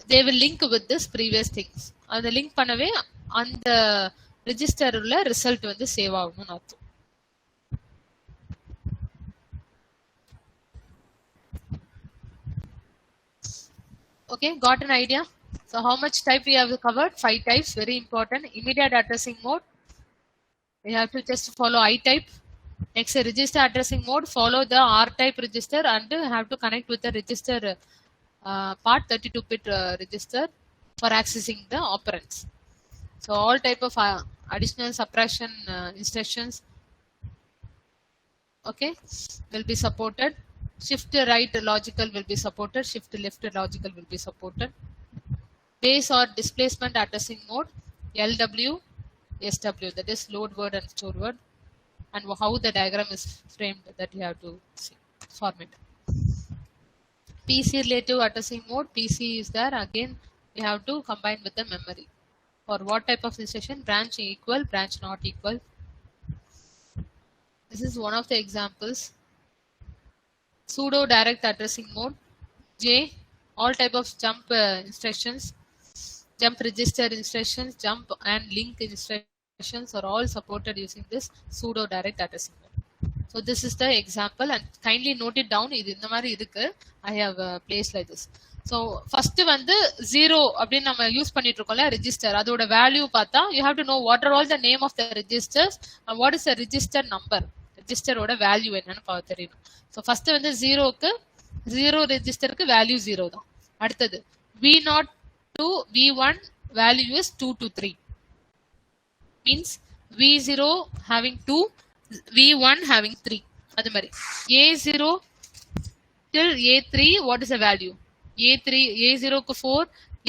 [SPEAKER 1] They will link with this previous things. அந்த link பண்ணவே அந்த register உள்ள result வந்து save ஆகணும்னு அர்த்தம். Okay, got an idea? So how much type we have covered? 5 types, very important. Immediate addressing mode, we have to just follow I type. Next, register addressing mode, follow the R type register and have to connect with the register part 32-bit register for accessing the operands. So all type of additional subtraction instructions, okay, will be supported. Shift right logical will be supported. Shift left logical will be supported. Base or displacement addressing mode, LW, SW, that is load word and store word, and how the diagram is framed that you have to see, format. PC relative addressing mode, PC is there, again we have to combine with the memory. For what type of instruction? Branch equal, branch not equal. This is one of the examples. Pseudo direct addressing mode, J, all type of jump instructions, jump register instructions, jump and link instructions are all supported using this pseudo direct addressing mode. So this is the example and kindly note it down. இது இந்த மாதிரி இருக்கு. I have placed like this. So first வந்து 0 அப்படின்னு நம்ம use பண்ணிட்டு இருக்கோம்ல register, அதோட வேல்யூ பார்த்தா you have to know what are all the name of the registers and what is the register number. ரெஜிஸ்டரோட வேல்யூ என்னன்னு பார்த்து தெரியணும். ஸோ ஃபர்ஸ்ட் வந்து 0 ரெஜிஸ்டருக்கு வேல்யூ 0 தான். அடுத்தது V0 to V1 value is 2 to 3. Means V0 having 2, V1 having 3. அது மாதிரி A0 till A3 what is the value? A0 க்கு 4,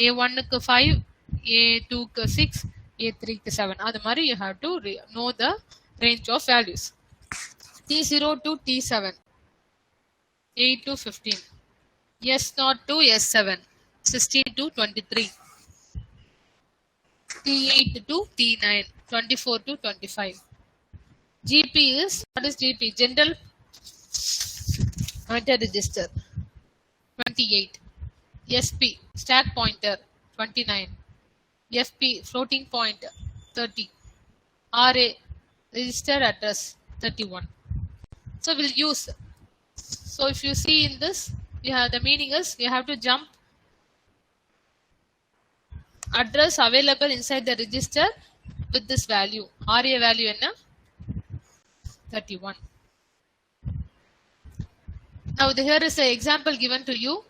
[SPEAKER 1] A1 க்கு 5, A2 க்கு 6, A3 க்கு 7. அது மாதிரி you have to know the range of values. T0 to T7. 8 to 15. S0 to S7. 16 to 23. T8 to T9. 24 to 25. GP is, what is GP? General Pointer Register. 28. SP, stack pointer. 29. FP, floating point. 30. RA, register address. 31. So we'll use. So if you see in this, you have the meaning is you have to jump address available inside the register with this value. RA value enna 31. Now here is an example given to you.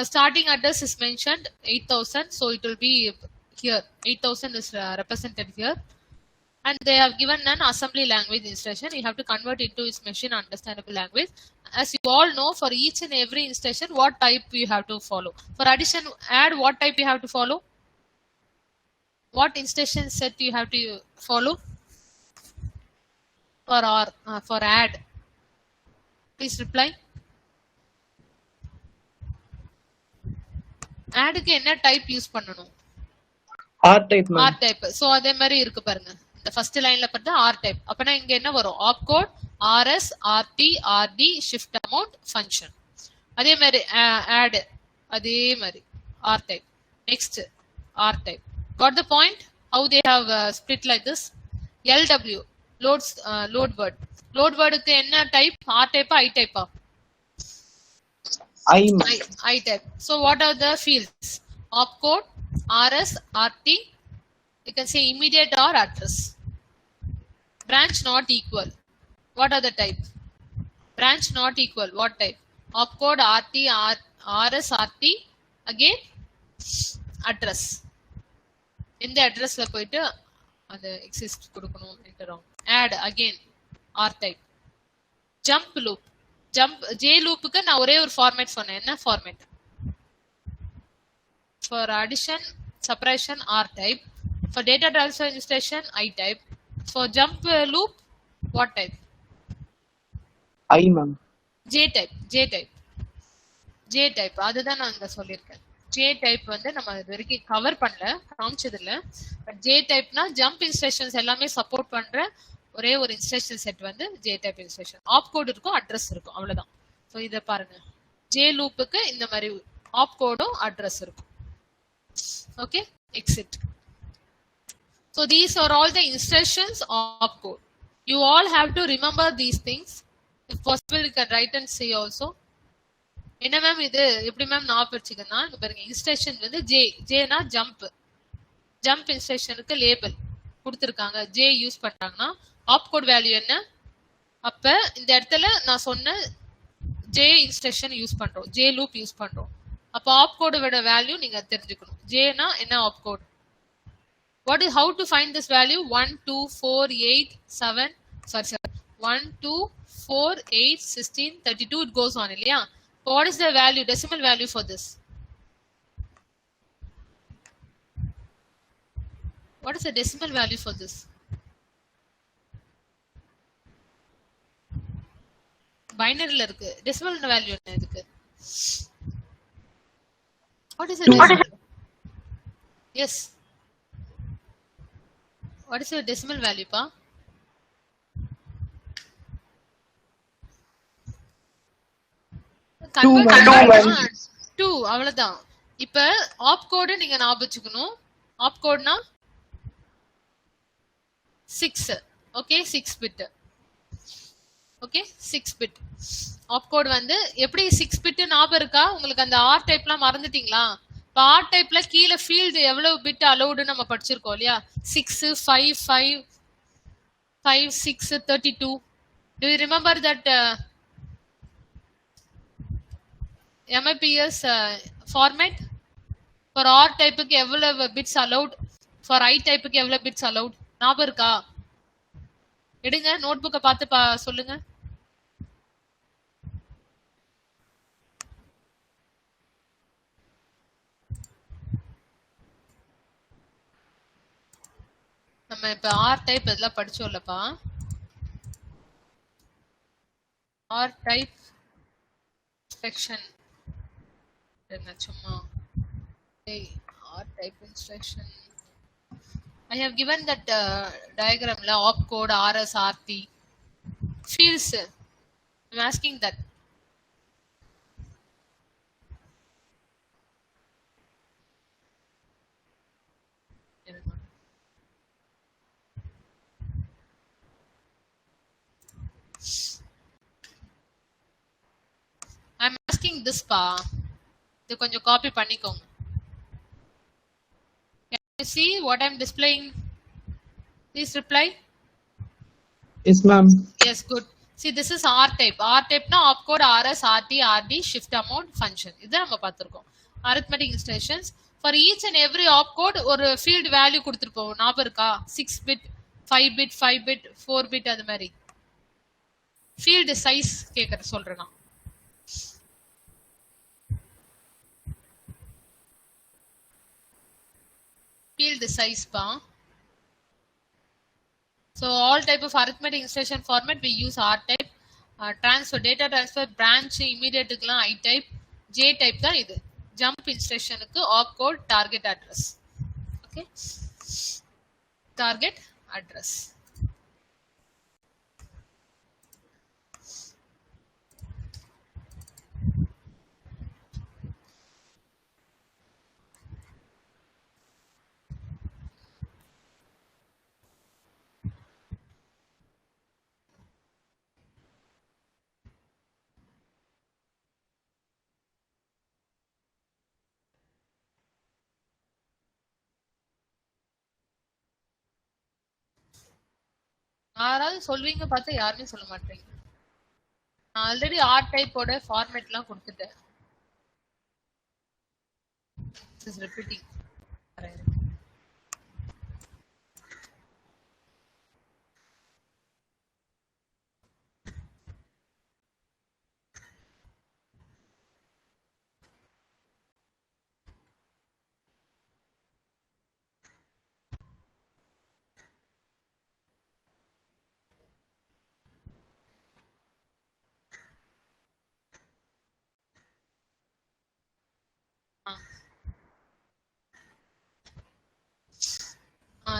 [SPEAKER 1] Starting address is mentioned 8000, so it will be here. 8000 is represented here. And they have given an assembly language instruction. You have to convert it to its machine understandable language. As you all know, for each and every instruction, what type you have to follow. For addition, add, what type you have to follow? What instruction set you have to follow? For add. Please reply. Add க்கு என்ன type use பண்ணனும்?
[SPEAKER 3] R type ma'am.
[SPEAKER 1] R type. So அதே மாதிரி இருக்கு பாருங்க. இந்த first lineல பார்த்தா R type. அப்பனா இங்க என்ன வரும்? opcode, RS, RT, RD, shift amount, function. அதே மாதிரி add. அதே மாதிரி R type. Next R type. Got the point? How they have split like this? LW, load word. Load word க்கு என்ன type? R type, I type? I type. So what are the fields? Opcode, RS, RT. You can say immediate or address. Branch not equal. What are the type? Branch not equal. What type? Opcode, RT, RS, RT. Again, address. In the address la போயிட்டு அந்த exist கொடுக்கணும் enter. Add again R type. Jump loop. J loop க்கு நான் ஒரே ஒரு format சொன்னேன். என்ன format? For addition, subtraction, R type. For data transfer instruction, I type. For jump loop, what type?
[SPEAKER 3] I ma'am.
[SPEAKER 1] J type. அதுதான் நான் அங்க சொல்லியிருக்கேன். J type வந்து நம்ம இது வரைக்கும் கவர் பண்ணல, காமிச்சது இல்ல. பட் J typeனா ஜம்ப் இன்ஸ்ட்ரக்ஷன்ஸ் எல்லாமே சப்போர்ட் பண்ற ஒரே ஒரு இன்ஸ்ட்ரக்ஷன் செட் வந்து J type இன்ஸ்ட்ரக்ஷன். ஆப்கோட் இருக்கும், அட்ரஸ் இருக்கும், அவ்வளவுதான். சோ இத பாருங்க. J லூப்புக்கு இந்த மாதிரி ஆப்கோடும் அட்ரஸ் இருக்கும். Okay, exit. So these are all the instructions of code. You all have to remember these things. If possible, you can write and say also. என்ன ma'am இது எப்படி மேம் ஞாபகம் வச்சுக்கன்னா, இங்க பாருங்க இன்ஸ்ட்ரக்ஷன் வந்து ஜேனா ஜம்ப் இன்ஸ்ட்ரக்ஷனுக்கு லேபிள் கொடுத்துருக்காங்க. J use பண்றாங்கன்னா opcode value என்ன? அப்ப இந்த இடத்துல நான் சொன்ன ஜே இன்ஸ்ட்ரக்ஷன் யூஸ் பண்றோம், ஜே லூப் யூஸ் பண்றோம். அப்ப ஆப்கோடோட வேல்யூ நீங்க தெரிஞ்சுக்கணும். ஜேனா என்ன opcode? What is how to find this value? 1 2 4 8 7 sorry 1 2 4 8 16 32 it goes on இல்லையா? What is the value, decimal value for this? What is the decimal value for this? Binary இருக்கு. Decimal value என்ன இதுக்கு? What is the decimal? Yes. What is your decimal value pa? Two அவ்வளவுதான். இப்ப opcode நீங்க ஞாபகம் வச்சுக்கணும். ஆப்கோட்னா 6. Okay 6 bit. Okay 6 bit. Opcode வந்து எப்படி 6 பிட் ஞாபகம் இருக்கா? உங்களுக்கு அந்த ஆர் டைப்லாம் மறந்துட்டீங்களா? இப்ப ஆர் டைப்ல கீழ ஃபீல்ட் எவ்வளவு பிட் அலௌடு நம்ம படிச்சிருக்கோம் இல்லையா? 6 5 5 5 6 32. Do you remember that MIPS format? For R type க்கு எவ்வளவு bits allowed? For I type க்கு எவ்வளவு bits allowed? ஞாபகம் இருக்கா? எடுங்க நோட்புக்கை பார்த்து சொல்லுங்க. நம்ம இப்ப ஆர் டைப் இதெல்லாம் படிச்சோம்லப்பா. ஆர் டைப் instruction என்ன சும்மா R type instruction. I have given that diagram la opcode RS RT fields. I'm asking that. I'm asking this pa. இது கொஞ்சம் காப்பி பண்ணிக்கோங்க. Can you see what I'm displaying? Please reply.
[SPEAKER 3] Yes, ma'am.
[SPEAKER 1] Yes, good. See, this is R type. R type na opcode RS, RT, RD, shift amount, function. இது நம்ம பார்த்திருக்கோம். Arithmetic instructions. For each and every opcode ஒரு field value கொடுத்திருப்போம். ஞாபகம் இருக்கா? 6 bit, 5 bit, 5 bit, 4 bit அது மாதிரி. Field size கேக்குற சொல்றேன் நான். Field size pa. So all type of arithmetic instruction format we use R type. Transfer data transfer branch immediate க்குலாம் I type. J type தான் இது. Jump instruction க்கு opcode target address. Okay. Target address. யாராவது சொல்வீங்க பார்த்தா யாருமே சொல்ல மாட்டீங்க. நான் ஆல்ரெடி R டைப்போட ஃபார்மேட்லாம் கொடுத்துட்டேன். This is repeating.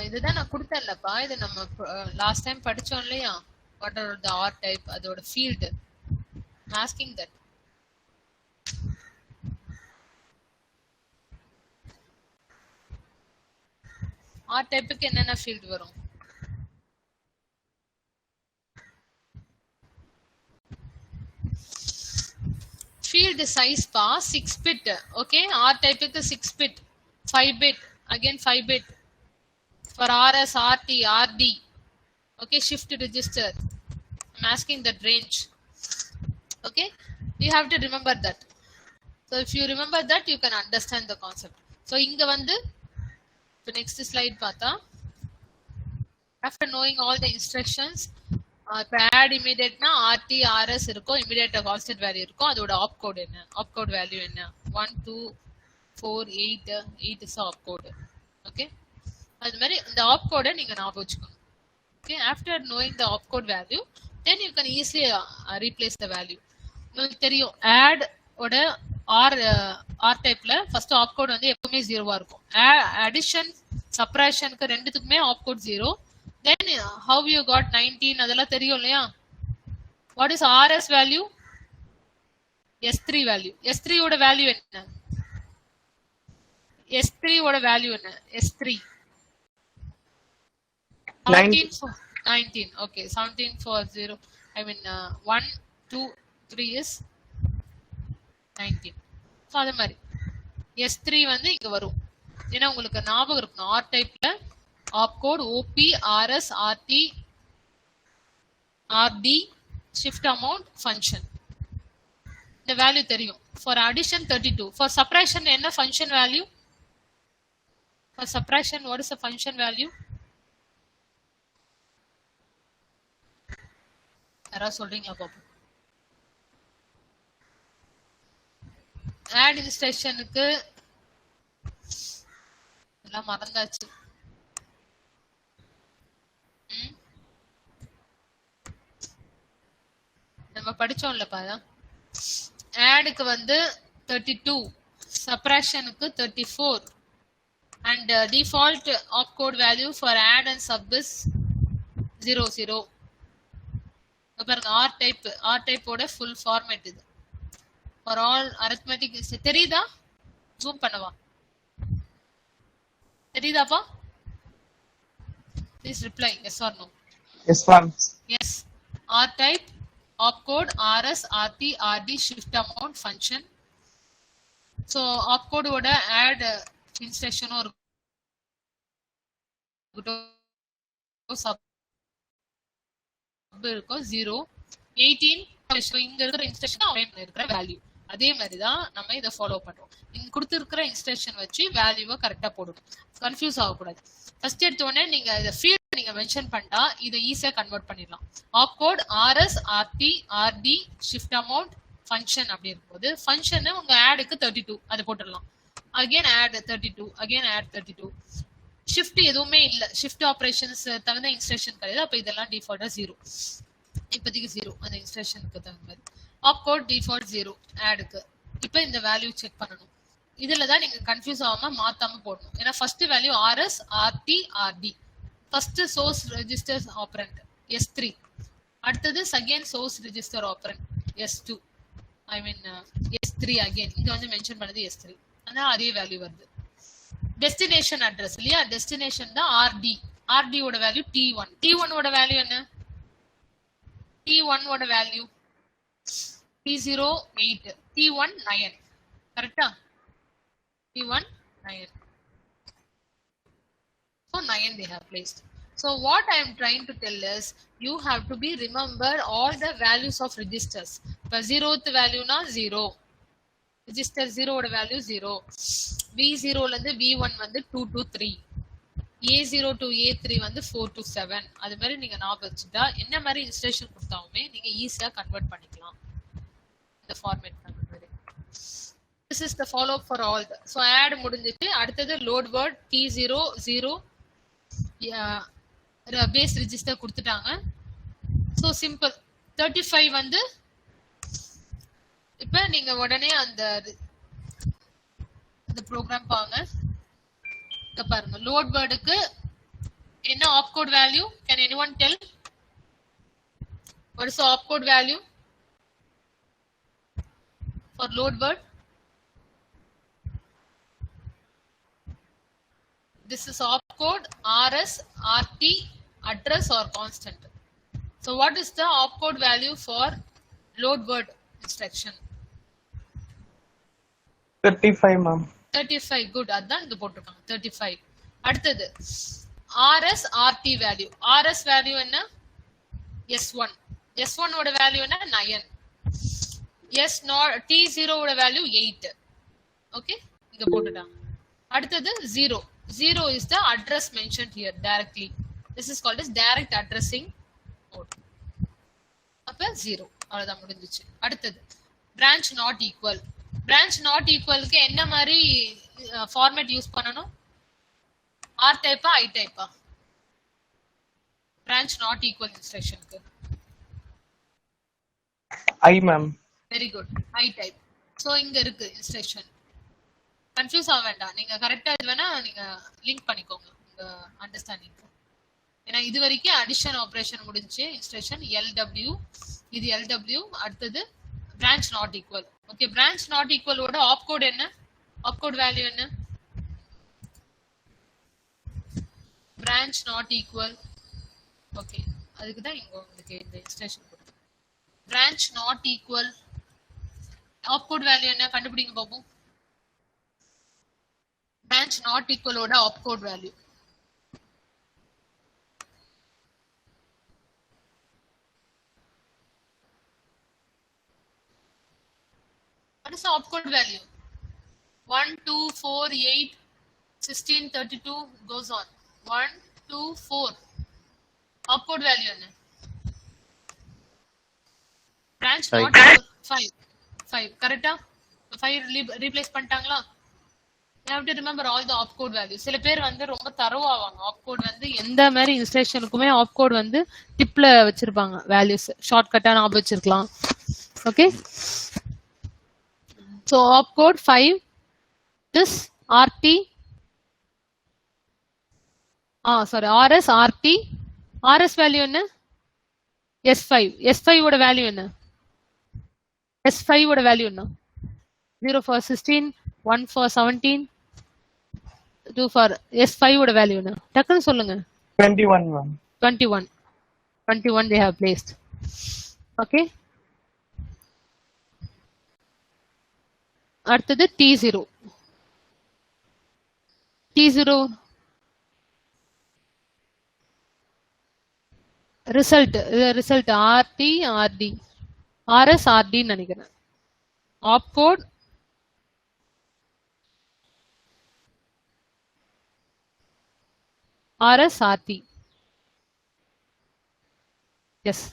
[SPEAKER 1] இதுதான் நான் கொடுத்தேன்லப்பா. இது நம்ம லாஸ்ட் டைம் படிச்சோம் இல்லையா? What are the R type அதோட ஃபீல்ட். Asking that. R டைப்புக்கு என்னென்ன ஃபீல்ட் வரும்? Field size pa 6 bit. Okay, R type க்கு 6 bit, 5 bit, again 5 bit. For RS, RT, RD. Okay, shift register. I'm asking that range. Okay, you have to remember that. So if you remember that, you can understand the concept. So inga vandu, so next slide paatha. After knowing all the instructions, இப்போ add immediate na RT, RS இருக்கும், immediate constant value இருக்கும், அதோட opcode என்ன, opcode value என்ன, 1, 2, 4, 8, 8 is opcode. Okay, அது மாதிரி இந்த opcode நீங்க ஞாபகம் வச்சுக்கணும். Okay, after knowing the opcode value, then you can easily replace the value. உங்களுக்கு தெரியும் add ஓட R typeல first opcode வந்து எப்பவுமே 0வா இருக்கும். Addition, subtractionக்கு ரெண்டுத்துக்குமே opcode 0. Then how you got 19 அதெல்லாம் தெரியும் இல்லையா? What is RS value? S3 value. S3 ஓட value என்ன? S3 ஓட value என்ன? S3 19. Okay, 17 for 0. I mean 1, 2, 3 is 19. So அதே மாதிரி S3 வந்து இங்க வரும். ஏன்னா உங்களுக்கு ஞாபகம் இருக்கணும் R டைப்ல opcode OP, RS, RT, RD, shift amount, function. The value தெரியும். For addition 32. For subtraction என்ன function value? For subtraction what is the function value? யாரா சொல்றீங்களா பாப்போம். add instructionக்கு எல்லாம் மறந்தாச்சு. நம்ம படிச்சோம்ல பாதா. addக்கு வந்து 32, subtractionக்கு 34 and default opcode value for add and sub is 00. பாருங்க R type ஓட full format இது. For all arithmetic தெரியுதா? zoom பண்ணவா? தெரியுதாப்பா? Please reply yes or no.
[SPEAKER 3] Yes ma'am.
[SPEAKER 1] Yes. R type, opcode, RS, RT, RD, shift amount, function. So opcode ஓட add instruction or sub இருக்கும் 0 18 இங்க இருக்கிற instruction அவைல இருக்கிற value அதே மாதிரி தான் நம்ம இத ஃபாலோ பண்றோம். இங்க கொடுத்திருக்கிற இன்ஸ்ட்ரக்ஷன் வச்சு வேல்யூவை கரெக்ட்டா போடணும். கன்ஃபியூஸ் ஆக கூடாது. ஃபர்ஸ்ட் எடுத்த உடனே நீங்க இத ஃபீல்ட் நீங்க மென்ஷன் பண்ணிட்டா இத ஈஸியா கன்வர்ட் பண்ணிடலாம். opcode RS RT RD shift amount function அப்படி இருக்கும்போது ஃபங்க்ஷன் உங்க addக்கு 32 அது போட்டுடலாம். again add 32 again add 32 shift எதுவுமே இல்ல. ஷிஃப்ட் ஆபரேஷன்ஸ் தகுந்த இன்ஸ்ட்ரக்ஷன் கிடையாது. அப்ப இதெல்லாம் டிஃபால்ட்டா 0. இப்போதைக்கு 0 அந்த இன்ஸ்ட்ரக்ஷனுக்கு தகுந்த மாதிரி. Opcode default 0 ஆட்க்கு. இப்போ இந்த வேல்யூ செக் பண்ணணும். இதுல தான் நீங்க கன்ஃபியூஸ் ஆகாம மாத்தாம போடணும். ஏன்னா first value RS RT RD. First source register operand S3. அடுத்தது second source register operand S2. ஐ மீன் S3 அகைன். இங்க வந்து மென்ஷன் பண்ணது S3. ஆனா அதே வேல்யூ வருது. டெஸ்டினேஷன் அட்ரஸ் இல்லையா? டெஸ்டினேஷன் தான் RD. RD ஓட வேல்யூ T1. T1 ஓட வேல்யூ என்ன? T1 ஓட வேல்யூ T0 8. T1 9. கரெக்ட்டா? T1 9. So 9 they have placed. So what I am trying to tell is you have to be remember all the values of registers. இப்ப 0th value னா 0. Register 0 ஓட value 0. V0 ல இருந்து V1 வந்து 2 to 3. A0 to A3 வந்து 4 to 7. அது மாதிரி நீங்க ஞாபகம் வச்சுட்டா என்ன மாதிரி இன்ஸ்ட்ரக்ஷன் கொடுத்தாலுமே நீங்க ஈஸியா கன்வர்ட் பண்ணிக்கலாம். இந்த ஃபார்மேட் பண்ண மாதிரி. This is the follow up for all. So add முடிஞ்சிட்டு அடுத்தது load word T0 0 base register கொடுத்துட்டாங்க. So simple. 35 வந்து இப்ப நீங்க உடனே அந்த ப்ரோக்ராம் பாருங்க. இங்க பாருங்க லோட் வேர்டுக்கு என்ன opcode value? Can anyone tell what is the opcode value for load word? This is opcode RS RT address or constant. So what is the opcode value for load word instruction?
[SPEAKER 3] 35 ma'am.
[SPEAKER 1] 35 good. அதான் இங்க போட்டுருக்காங்க 35. அடுத்தது RS RT value. RS value என்ன? S1. S1 ஓட value என்ன? 9. T0 ஓட value 8. Okay இங்க போட்டுட்டாங்க. அடுத்தது 0. 0 is the address mentioned here directly. This is called as direct addressing mode. அப்ப 0 அவ்வளவுதான் முடிஞ்சிச்சு. அடுத்தது branch not equal. branch not equal க்கு என்ன மாதிரி ஃபார்மேட் யூஸ் பண்ணனும்? R டைப்பா I டைப்பா? branch not equal instruction க்கு
[SPEAKER 3] I ma'am.
[SPEAKER 1] very good. I type. So இங்க இருக்கு instruction. கன்ஃபியூஸ் ஆக வேண்டாம். நீங்க கரெக்டா இது வேணா நீங்க லிங்க் பண்ணிக்கோங்க உங்க அண்டர்ஸ்டாண்டிங்க்கு. ஏன்னா இது வரைக்கும் அடிஷன் ஆபரேஷன் முடிஞ்சு இன்ஸ்ட்ரக்ஷன் LW இது LW அடுத்தது branch not equal. Okay branch not equal ஓட ஆப்கோட் என்ன? ஆப்கோட் வேல்யூ என்ன? branch not equal. ஓகே அதுக்கு தான் இங்க உங்களுக்கு இந்த இன்ஸ்ட்ரக்ஷன் கொடுத்து. branch not equal opcode value என்ன கண்டுபிடிங்க பாப்போம். branch not equal ஓட opcode value. What is the opcode value? 1, 2, 4, 8, 16, 32 goes on. 1, 2, 4. Opcode value என்ன? branch not equal 5. 5 கரெக்ட்டா? 5 ரீப்ளேஸ் பண்ணிட்டாங்களா? You have to remember all the opcode values. சில பேர் வந்து ரொம்ப தரவாவாங்க. opcode வந்து எந்த மாதிரி இன்ஸ்ட்ரக்ஷனுக்குமே opcode வந்து டிப்ல வச்சிருப்பாங்க வேல்யூஸ். ஷார்ட்கட்டா ஞாபகம் வச்சிருக்கலாம். Okay So opcode 5, this RT, RS RT, RS value என்ன? S5, S5 ஓட வேல்யூ என்ன? S5 ஓட வேல்யூ என்ன? 0 for 16, 1 for 17, 2 for S5 ஓட வேல்யூ என்ன? டக்குன்னு சொல்லுங்க.
[SPEAKER 3] 21 ma'am.
[SPEAKER 1] 21 they have placed. Okay. அடுத்தது T0. T0 result RT RD RS RD நினைக்கிறேன். Opcode RS RT. Yes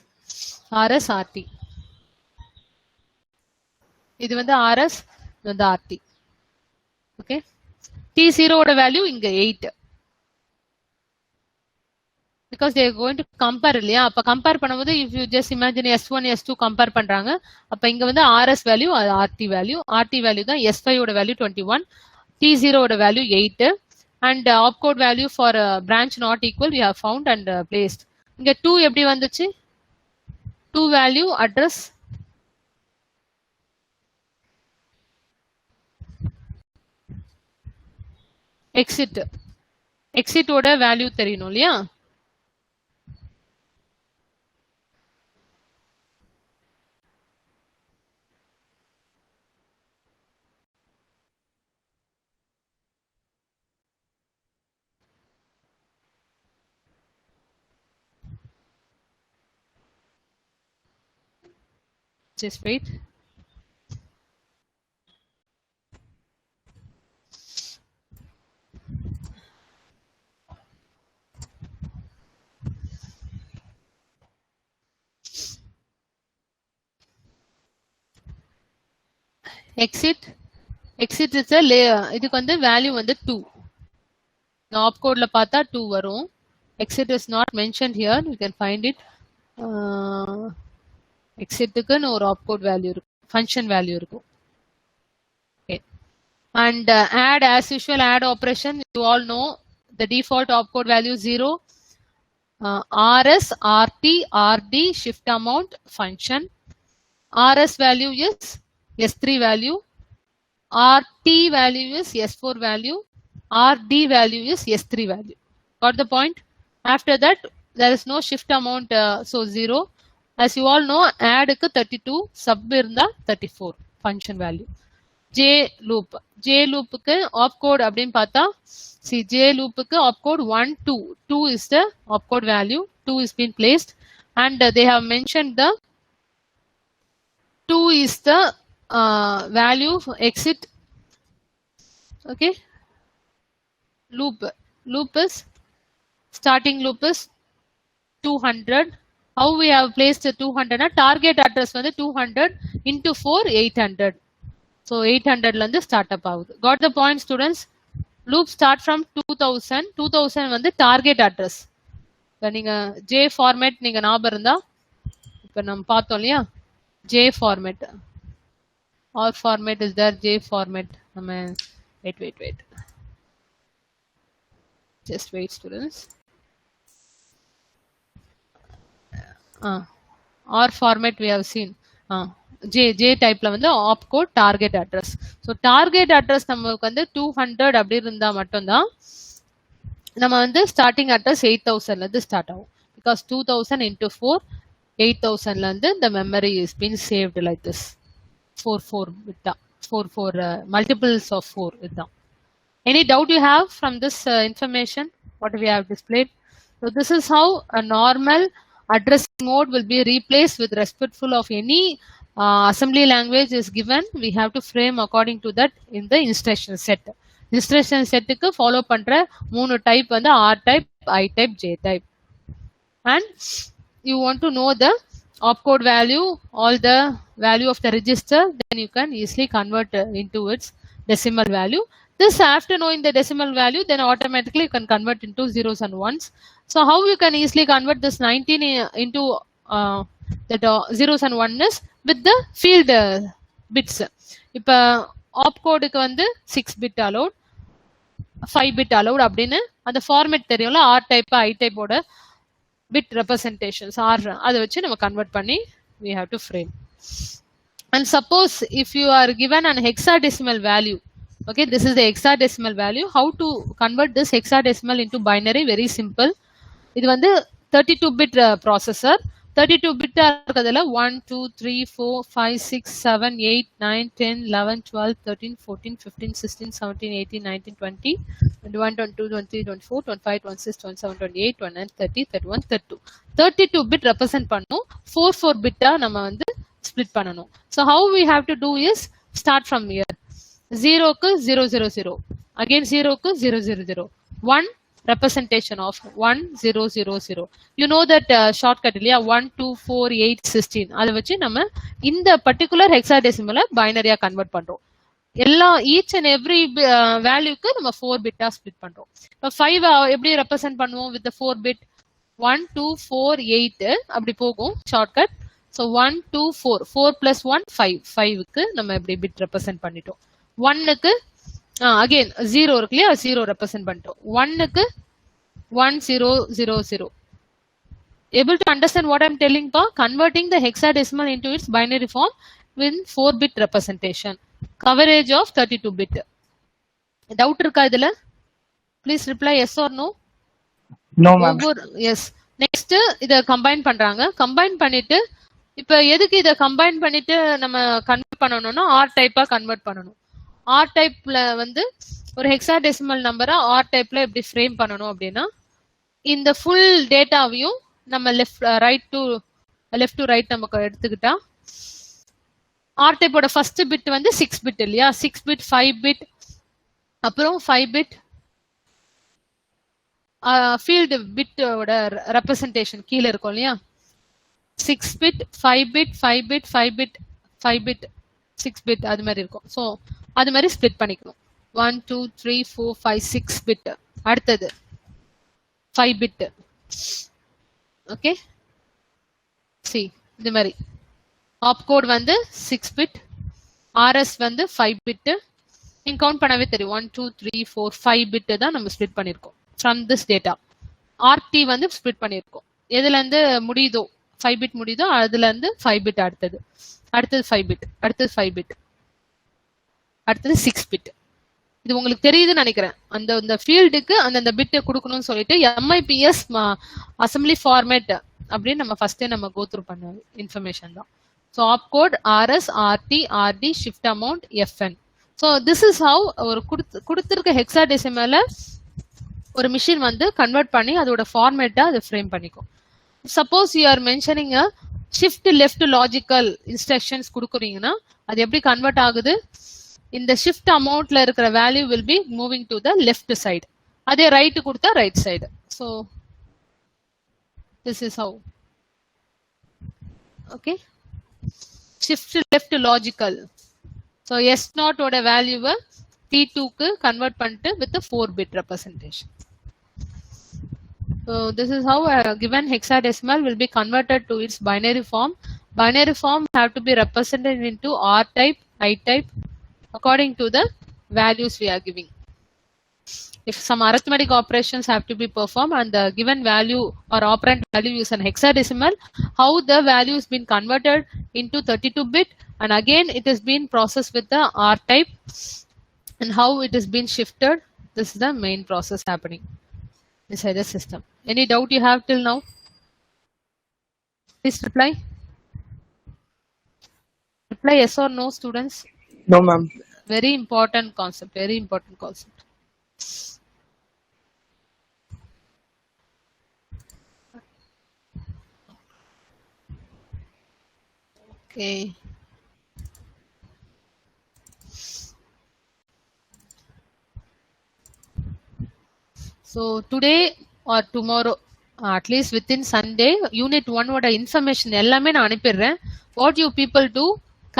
[SPEAKER 1] RS RT. இது வந்து RS, இது வந்து RT. ஓகே. T0 ஓட வேல்யூ இங்க 8. because they are going to compare இல்லையா? அப்ப கம்பேர் பண்ணும்போது if you just imagine S1 S2 compare பண்றாங்க, அப்ப இங்க வந்து RS வேல்யூ RT வேல்யூ தான். S5 ஓட வேல்யூ 21, T0 ஓட value 8 and opcode value for branch not equal we have found and placed. இங்க 2 எப்படி வந்துச்சு? 2 value address exit ஓட வேல்யூ தெரியணும் இல்லையா? Just wait. Exit is a layer. இதுக்கு வந்து வேல்யூ வந்து 2. ஆப்கோட்ல பார்த்தா 2 வரும். Exit is not mentioned here. You can find it. Exitக்குன்னு ஒரு ஆப்கோட் வேல்யூ இருக்கும், ஃபங்க்ஷன் வேல்யூ இருக்கும். Okay. And add, as usual, add operation. You all know the default opcode value 0. RS RT RD shift amount function. RS value is S3 value, RT value is S4 value, RD value is S3 value. Got the point? After that, there is no shift amount, so 0. As you all know, add க்கு 32, sub இருந்தா 34 function value. J loop க்கு opcode அப்படின்னு பார்த்தா, see J loop க்கு opcode 1 2. 2 is the opcode value. 2 is been placed and they have mentioned the 2 is the value for exit. Okay. Loop is starting loop is 200. How we have placed 200 na target address வந்து 200 into 4 800. So 800 ல இருந்து start up ஆகுது. Got the point students? Loop start from 2000 வந்து target address. இப்போ நீங்க J format நீங்க ஞாபகம் இருந்தா, இப்போ நம்ம பார்த்தோம் இல்லையா? J format. Or format is there, J format. Wait. Just wait students. Or format we have seen. J type ல வந்து opcode target address. So target address நமக்கு வந்து 200 அப்படி இருந்தா மட்டும்தான் நம்ம வந்து starting address 8000 ல இருந்து ஸ்டார்ட் ஆகும். Because 2000 into 4 8000 ல இருந்து the memory is been saved like this. 4 இதுதான். 4 multiples of 4 இதுதான். Any doubt you have from this information what we have displayed? So this is how a normal addressing mode will be replaced with respectful of any assembly language is given. We have to frame according to that in the instruction set. Instruction set க்கு follow பண்ற 3 type வந்து R type, I type, J type. And you want to know the opcode value, all the value of the register, then you can easily convert into its decimal value. This after knowing the decimal value, then automatically you can convert into zeros and ones. So how you can easily convert this 19 into zeros and ones with the field bits. இப்ப ஆப்கோடுக்கு வந்து 6 bit allot, 5 bit allot அப்படின்னு அந்த format தெரியும்ல, R type I டைப்போட bit representations are அதை வச்சு நம்ம convert பண்ணி we have to frame. And suppose if you are given an hexadecimal value, okay, this is the hexadecimal value. How to convert this hexadecimal into binary? Very simple. இது வந்து 32 bit processor. 32 bit இருக்கிறதுல 1 2 3 4 5 6 7 8 9 10 11 12 13 14 15 16 17 18 19 20 21 22 23 24 25 26 27 28 29 30 31 32 32 bit represent பண்ணும். 4 bit நம்ம வந்து split பண்ணணும். So how we have to do is start from here. 0 க்கு 0 0 0, again 0 க்கு 0 0 0, 1 representation of 1 0 0 0. You know that shortcut இல்லையா, 1 2 4 8 16. அதை வச்சு நம்ம இந்த பர்டிகுலர் ஹெக்ஸாடெசிமலை பைனரியா கன்வெர்ட் பண்றோம். எல்லா ஈச் அண்ட் எவ்ரி வேல்யூக்கு நம்ம 4 பிட்டா ஸ்பிளிட் பண்றோம். இப்போ 5 எப்படி ரெப்ரசென்ட் பண்ணுவோம் வித் 4 பிட்? 1 2 4 8 அப்படி போகும் ஷார்ட்கட். ஸோ 1 2 4 4 plus 1 5, 5க்கு நம்ம எப்படி பிட் ரெப்ரசென்ட் பண்ணிட்டோம். 1க்கு again 0 இருக்கு இல்லையா, 0 ரெப்ரசென்ட் பண்ணிட்டோம். 1க்கு 1 0 0 0. Able to understand what I'm telling pa? Converting the hexadecimal into its binary form with 4 bit representation. Coverage of 32 bit. Doubt இருக்கா இதுல? Please reply yes or no.
[SPEAKER 2] No ma'am.
[SPEAKER 1] Yes. Next இத combine பண்றாங்க. Combine பண்ணிட்டு இப்ப எதுக்கு இத combine பண்ணிட்டு நம்ம கன்வெர்ட் பண்ணனும்னா ஆர் டைப்பா கன்வெர்ட் பண்ணனும். ஆர் டைப்ல வந்து ஒரு ஹெக்ஸாடெசிமல் நம்பரை ஆர் டைப்ல எப்படி ஃப்ரேம் பண்ணணும் அப்படின்னா, இந்த ஃபுல் டேட்டாவையும் நம்ம லெஃப்ட் டு ரைட் நமக்கு எடுத்துக்கிட்டா, ஆர் டைப்போட ஃபர்ஸ்ட் பிட் வந்து 6 பிட் இல்லையா, 6 பிட் 5 பிட் அப்புறம் 5 பிட் ஃபீல்டு பிட்டோட ரெப்ரசன்டேஷன் கீழே இருக்கும் இல்லையா, 6 bit 5 bit 5 bit 5 bit 5 bit 6 bit அது மாதிரி இருக்கும். ஸோ அது மாதிரி ஸ்பிளிட் பண்ணிக்கணும். 1 2 3 4 5 6 பிட். அடுத்தது 5 பிட். ஓகே, சி இது மாதிரி ஆப்கோட் வந்து 6 பிட், ஆர்எஸ் வந்து 5 பிட். நீங்க கவுண்ட் பண்ணவே தெரியும், 1 2 3 4 5 பிட் தான் நம்ம ஸ்பிளிட் பண்ணியிருக்கோம் ஃப்ரம் திஸ் டேட்டா. ஆர்டி வந்து ஸ்பிளிட் பண்ணியிருக்கோம், எதுல இருந்து முடியுதோ 5 பிட் முடியுதோ அதுல இருந்து 5 பிட், அடுத்தது 5 பிட், அடுத்தது 5 பிட், அடுத்தது 6 பிட். இது உங்களுக்கு தெரியுதுன்னு நினைக்கிறேன். அந்த ஃபீல்டுக்கு அந்த பிட்டை கொடுக்கணும்னு சொல்லிட்டு MIPS அசம்பிளி ஃபார்மேட் அப்படின்னு நம்ம ஃபர்ஸ்டே நம்ம கோ த்ரூ பண்ண இன்ஃபர்மேஷன் தான். So opcode RS RT RD shift amount FN. So this is how ஒரு கொடுத்துருக்க ஹெக்ஸாடெசிமலை ஒரு மிஷின் வந்து கன்வெர்ட் பண்ணி அதோட ஃபார்மேட்டை அதை ஃப்ரேம் பண்ணிக்கும். Suppose you are mentioning shift left logical instructions கொடுக்குறீங்கன்னா அது எப்படி கன்வெர்ட் ஆகுது, இந்த ஷிஃப்ட் அமௌண்ட்ல இருக்கிற value will be moving to the left side, அதே ரைட் கொடுத்தா right side. So this is how. Okay, shift left logical. So S0 ஓட வேல்யூவை T2க்கு கன்வெர்ட் பண்ணிட்டு with 4 bit representation. So this is how a given hexadecimal will be converted to its binary form. Binary form have to be represented into R type, I type according to the values we are giving. If some arithmetic operations have to be performed and the given value or operand value is an hexadecimal, how the value has been converted into 32 bit and again it has been processed with the R type and how it has been shifted. This is the main process happening inside the system. Any doubt you have till now? Please reply. Reply yes or no, students.
[SPEAKER 3] No ma'am.
[SPEAKER 1] Very important concept, very important concept. Okay. So today or tomorrow, at least within Sunday, unit 1 ஓட information எல்லாமே நான் அனுப்பிடுறேன். What you people do,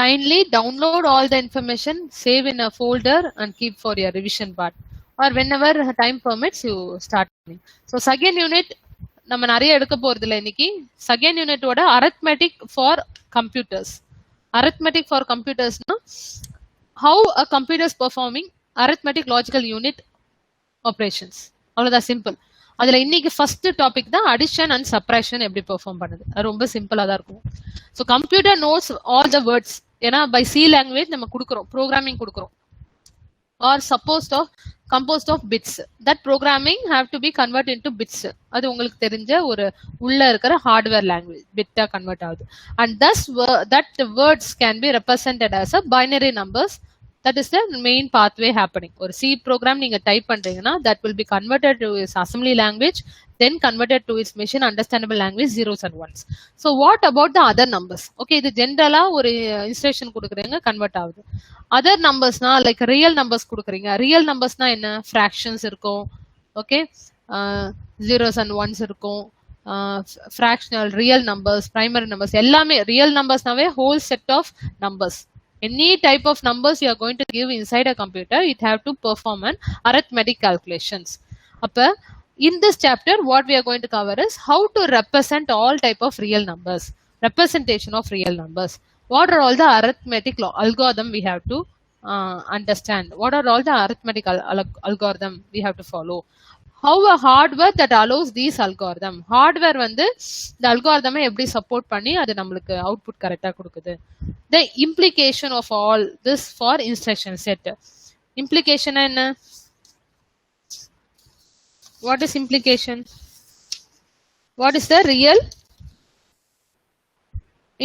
[SPEAKER 1] kindly download all the information, save in a folder and keep for your revision part, or whenever time permits you start. So second unit நம்ம நிறைய எடுக்க போறது இல்லை இன்னைக்கு. செகண்ட் யூனிட்டோட arithmetic for computers. Arithmetic for computers னா how a computer is performing arithmetic logical unit operations. அவ்வளவுதான் simple. அதுல இன்னைக்கு ஃபர்ஸ்ட் டாபிக் தான் அடிஷன் அண்ட் சப்ராக்ஷன் எப்படி பெர்ஃபார்ம் பண்ணுது. அது ரொம்ப சிம்பிளா தான் இருக்கும். So computer notes all the words. ஏன்னா பை சி லாங்குவேஜ் நம்ம கொடுக்குறோம், ப்ரோக்ராமிங் கொடுக்குறோம். Are composed of bits. That programming have to be converted into bits. அது உங்களுக்கு தெரிஞ்ச ஒரு உள்ள இருக்கிற ஹார்ட்வேர் லாங்குவேஜ் பிட்டா கன்வெர்ட் ஆகுது. And thus that words can be represented as a binary numbers. That is the main pathway happening. ஒரு C program நீங்க type பண்றீங்கன்னா that will be converted to its assembly language, then converted to its machine understandable language, zeros and ones. So what about the other numbers? Okay, இது ஜெனரலா ஒரு instruction கொடுக்குறீங்க, convert ஆகுது. Other நம்பர்ஸ்னா like real numbers கொடுக்குறீங்க. Real நம்பர்ஸ்னா என்ன? Fractions இருக்கும், ஓகே, ஜீரோஸ் அண்ட் ஒன்ஸ் இருக்கும், fractional, real numbers, primary numbers, எல்லாமே ரியல் நம்பர்ஸ்னாவே whole set of numbers. Any type of numbers you are going to give inside a computer, it have to perform an arithmetic calculations. Appa in this chapter what we are going to cover is how to represent all type of real numbers, representation of real numbers. What are all the arithmetic algorithm we have to understand? What are all the arithmetic algorithm we have to follow? How a hardware that allows these algorithm, hardware வந்து இந்த algorithm எப்படி support பண்ணி அது நம்மளுக்கு output கரெக்டா கொடுக்குது. The implication of all this for instruction set. Implication என்ன? What is implication? What is the real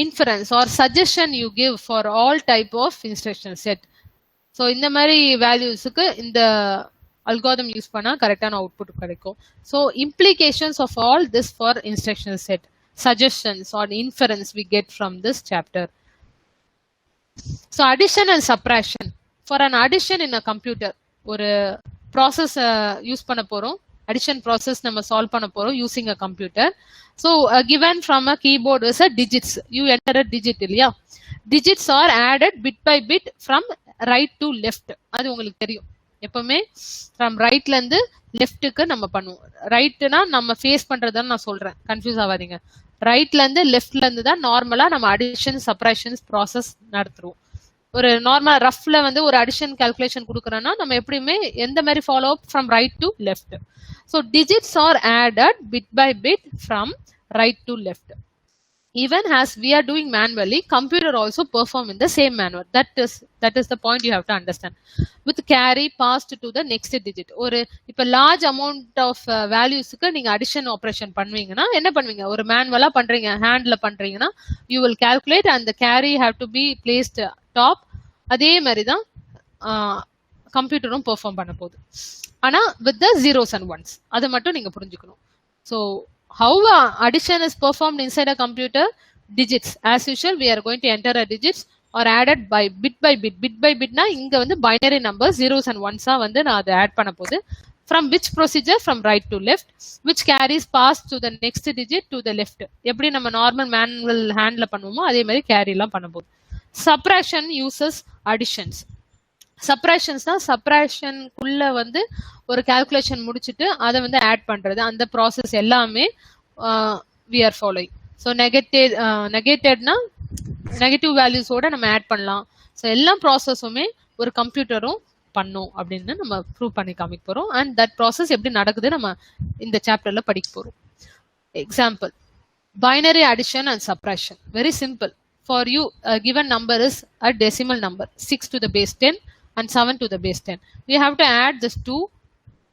[SPEAKER 1] inference or suggestion you give for all type of instruction set? So இந்த மாதிரி வேல்யூஸ்க்கு இந்த algorithm யூஸ் பண்ணா கரெக்டான output கிடைக்கும். So implications of all this for instruction set, suggestions or inference we get from this chapter. So addition and subtraction. For an addition in a computer, ஒரு process use பண்ண போறோம், addition process நம்ம solve பண்ண போறோம் using a computer. So given from a keyboard is a digits. You enter a digit இல்லையா? Digits are added bit by bit from right to left. அது உங்களுக்கு தெரியும். எப்பவுமே ஃப்ரம் ரைட்ல இருந்து லெஃப்ட்டுக்கு நம்ம பண்ணுவோம். ரைட்னா நம்ம ஃபேஸ் பண்றதுன்னு நான் சொல்றேன், கன்ஃபியூஸ் ஆகாதீங்க. ரைட்ல இருந்து லெஃப்ட்ல இருந்து தான் நார்மலா நம்ம அடிஷன் சப்ராக்ஷன்ஸ் ப்ராசஸ் நடத்துறோம். ஒரு நார்மல் ரஃப்ல வந்து ஒரு அடிஷன் கால்குலேஷன் கொடுக்குறோம்னா நம்ம எப்படியுமே எந்த மாதிரி follow up from right to left. So digits are added bit by bit from right to left. Even as we are doing manually, computer also perform in the same manner. That is the point you have to understand. With carry passed to the next digit. ஒரு இப்ப large amount of valuesக்கு நீங்க addition operation பண்ணுவீங்கன்னா என்ன பண்ணுவீங்க? ஒரு manual பண்றீங்க, handல பண்றீங்கன்னா you will calculate and the carry have to be placed top. அதே மாதிரி தான் கம்ப்யூட்டரும் பெர்ஃபார்ம் பண்ண போகுது. ஆனா with the zeros and ones. அதை மட்டும் நீங்க புரிஞ்சுக்கணும். So how addition is performed inside a computer? Digits. As usual, we are going to enter a digits or added by bit by bit. Bit by bit na inga vandu binary numbers zeros and ones vandu na adu add panna podhu. From which procedure? From right to left. Which carries passed to the next digit to the left. Eppadi nama normal manual hand la pannuvomo adhe mari carry la panna podhu. Subtraction uses additions. Subtractions தான் subtraction குள்ள வந்து ஒரு calculation முடிச்சுட்டு அதை வந்து add பண்றது, அந்த process எல்லாமே வி ஆர் ஃபாலோயிங். ஸோ நெகேட்டட்னா நெகட்டிவ் வேல்யூஸோட நம்ம ஆட் பண்ணலாம். ஸோ எல்லா ப்ராசஸுமே ஒரு கம்ப்யூட்டரும் பண்ணும் அப்படின்னு நம்ம ப்ரூவ் பண்ணி காமிக்க போறோம். அண்ட் தட் ப்ராசஸ் எப்படி நடக்குது நம்ம இந்த சாப்டர்ல படிக்க போறோம். Example, binary addition and subtraction. Very simple. For you, a given number is a decimal number, 6 to the base 10 and 7 to the base 10. We have to add this 2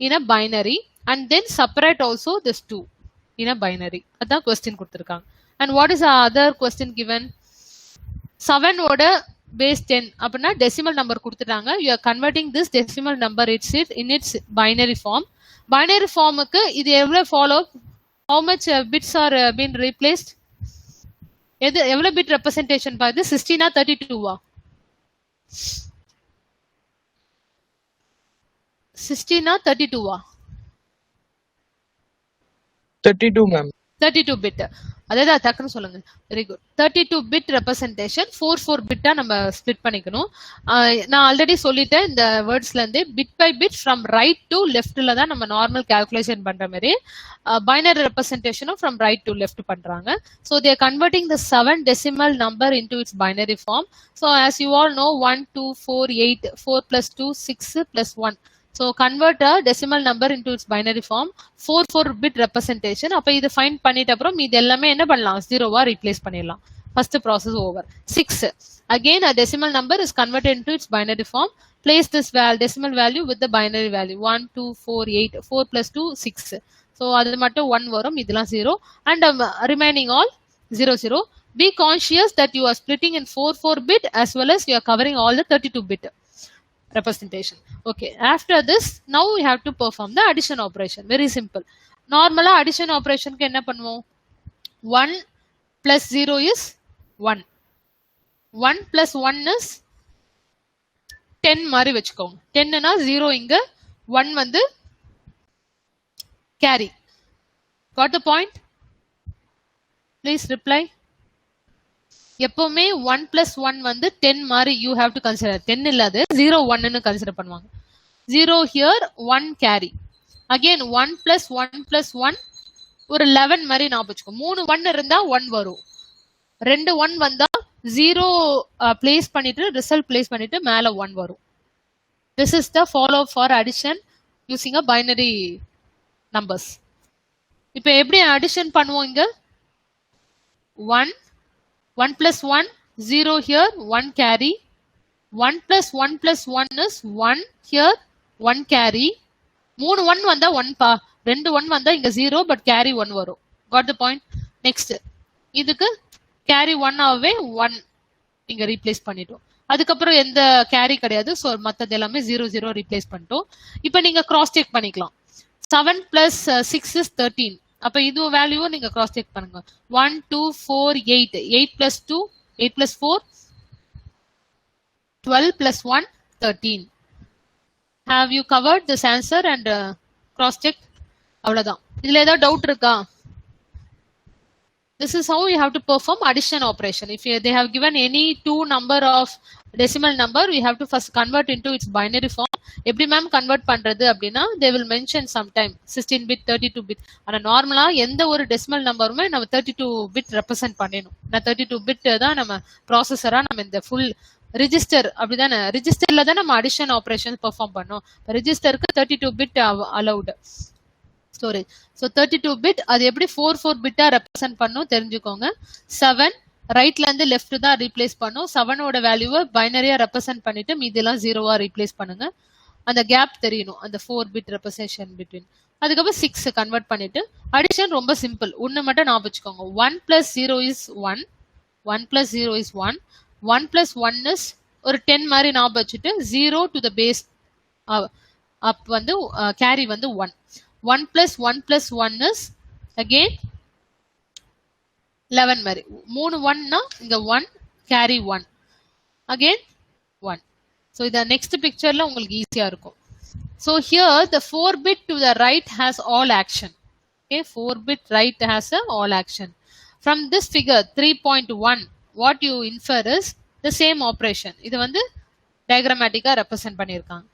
[SPEAKER 1] in a binary and then separate also this 2 in a binary. That's question கொடுத்திருக்காங்க. And what is the other question given? 7 ஓட base 10 அப்படினா decimal number கொடுத்துட்டாங்க. You are converting this decimal number in its binary form. Binary formக்கு இது எவ்வளவு follow? How much bits are been replaced? எது எவ்வளவு bit representation பாருங்க? 16 ஆ 32 ஆ? 16 ஆ 32 ஆ?
[SPEAKER 3] 32 ma'am.
[SPEAKER 1] 32 bit. அதான் டக்குன்னு சொல்லுங்க. Very good. 32 bit ரெப்ரசன்டேஷன் 4 பிட்டா நம்ம ஸ்ப்ளிட் பண்ணிக்கணும். நான் ஆல்ரெடி சொல்லிட்டேன் இந்த வேர்ட்ஸ்ல இருந்து bit by bit from right to லெஃப்ட்ல தான் நம்ம நார்மல் கால்குலேஷன் பண்ற மாதிரி பைனரி ரெப்ரசன்டேஷனும் ஃப்ரம் ரைட் டு லெஃப்ட் பண்றாங்க. So there converting the 7 decimal number into its binary form. So as you all know 1 2 4 8 4 plus 2 6 plus 1. So convert a decimal number into its binary form 4 bit representation. அப்ப இது find பண்ணிட்ட அப்புறம் இது எல்லாமே என்ன பண்ணலாம், ஜீரோவா ரீப்ளேஸ் பண்ணிடலாம். First process over. 6 again a decimal number is converted into its binary form. Place this decimal value with the binary value 1 2 4 8 4 plus 2 6. So அது மட்டும் 1 வரும், இதெல்லாம் 0 and remaining all 0. Be conscious that you are splitting in 4 bit as well as you are covering all the 32 bit representation. Okay, after this now we have to perform the addition operation. Very simple. Normally addition operation ku enna pannuvom, 1 plus 0 is 1, 1 plus 1 is 10 mari vechukkom. 10 na 0 inga, 1 vandu carry. Got the point? Please reply. எப்பவுமே 1 plus 1 வந்து 10 மாதிரி you have to consider. 10 இல்லாது 0 1 ன்னு consider பண்ணுவாங்க. 0 here 1 carry. Again 1 plus 1 plus 1 ஒரு 11 மாதிரி ஞாபகம் வச்சுக்கோ. 3 1 இருந்தா 1 வரும். 2 1 வந்தா 0 பிளேஸ் பண்ணிட்டு ரிசல்ட் பிளேஸ் பண்ணிட்டு மேல 1 வரும். This is the follow for addition using a binary numbers. இப்போ எப்படி addition பண்ணுவோம் இங்க? 1 plus 1 0 here 1 carry. 1 plus 1 plus 1 is 1 here 1 carry. 3 1 வந்தா 1 பா, 2 1 வந்தா இங்க 0 but carry 1 வரும். Got the point? Next இதுக்கு carry 1 ஆவே 1 இங்க ரீப்ளேஸ் பண்ணிட்டோம். அதுக்கப்புறம் எந்த கேரி கிடையாது. ஸோ மற்றது எல்லாமே 0 ரீப்ளேஸ் பண்ணிட்டோம். இப்போ நீங்க கிராஸ் செக் பண்ணிக்கலாம். 7 plus 6 is 13. அப்ப இது வேல்யூவை நீங்க கிராஸ் செக் பண்ணுங்க. 1 2 4 8 8 plus 2 8 plus 4 12 plus 1 13. Have you covered this answer and cross check? அவ்வளவுதான். இதுல ஏதாவது டவுட் இருக்கா? This is how you have to perform addition operation. If they have given any two number of decimal number, we have to first convert into its binary form. எப்படி ma'am convert பண்றது அப்படின்னா they will mention sometime 16 bit 32 bit. ஆனா நார்மலா எந்த ஒரு decimal நம்பருமே நம்ம 32 bit represent பண்ணணும். நான் 32 bit தான் நம்ம ப்ராசஸரா நம்ம இந்த ஃபுல் ரிஜிஸ்டர் அப்படிதானே, ரிஜிஸ்டர்ல தான் நம்ம அடிஷன் ஆபரேஷன் பெர்ஃபார்ம் பண்ணோம். ரிஜிஸ்டருக்கு 32 bit allowed storage. So 32 bit அது எப்படி 4 பிட்டா ரெப்ரசென்ட் பண்ணும் தெரிஞ்சுக்கோங்க. 7 ரைட்ல இருந்து லெஃப்ட் தான் ரீப்ளேஸ் பண்ணும். 7ஓட வேல்யூவை பைனரியா ரெப்ரசென்ட் பண்ணிட்டு மீதெல்லாம் 0வா ரீப்ளேஸ் பண்ணுங்க. அந்த கேப் தெரியணும், அந்த 4 bit ரெப்ரசன்டேஷன் பிட்வீன். அதுக்கப்புறம் 6 கன்வெர்ட் பண்ணிட்டு அடிஷன் ரொம்ப சிம்பிள். ஒன்னு மட்டும் ஞாபகம் வச்சுக்கோங்க. 1 plus 0 is 1, 1 plus 0 is 1, 1 plus 1 is ஒரு 10 மாதிரி ஞாபகம் வச்சுட்டு 0 to the base up வந்து கேரி வந்து 1. 1 plus 1 plus 1 is again 11 மாதிரி. 3 1 னா இங்க 1 carry 1 again 1. So the next pictureல உங்களுக்கு ஈஸியா இருக்கும். So here the 4 bit to the right has all action. Okay, 4 bit right has a all action. From this figure 3.1 what you infer is the same operation. இது வந்து diagrammatically represent பண்ணிருக்காங்க.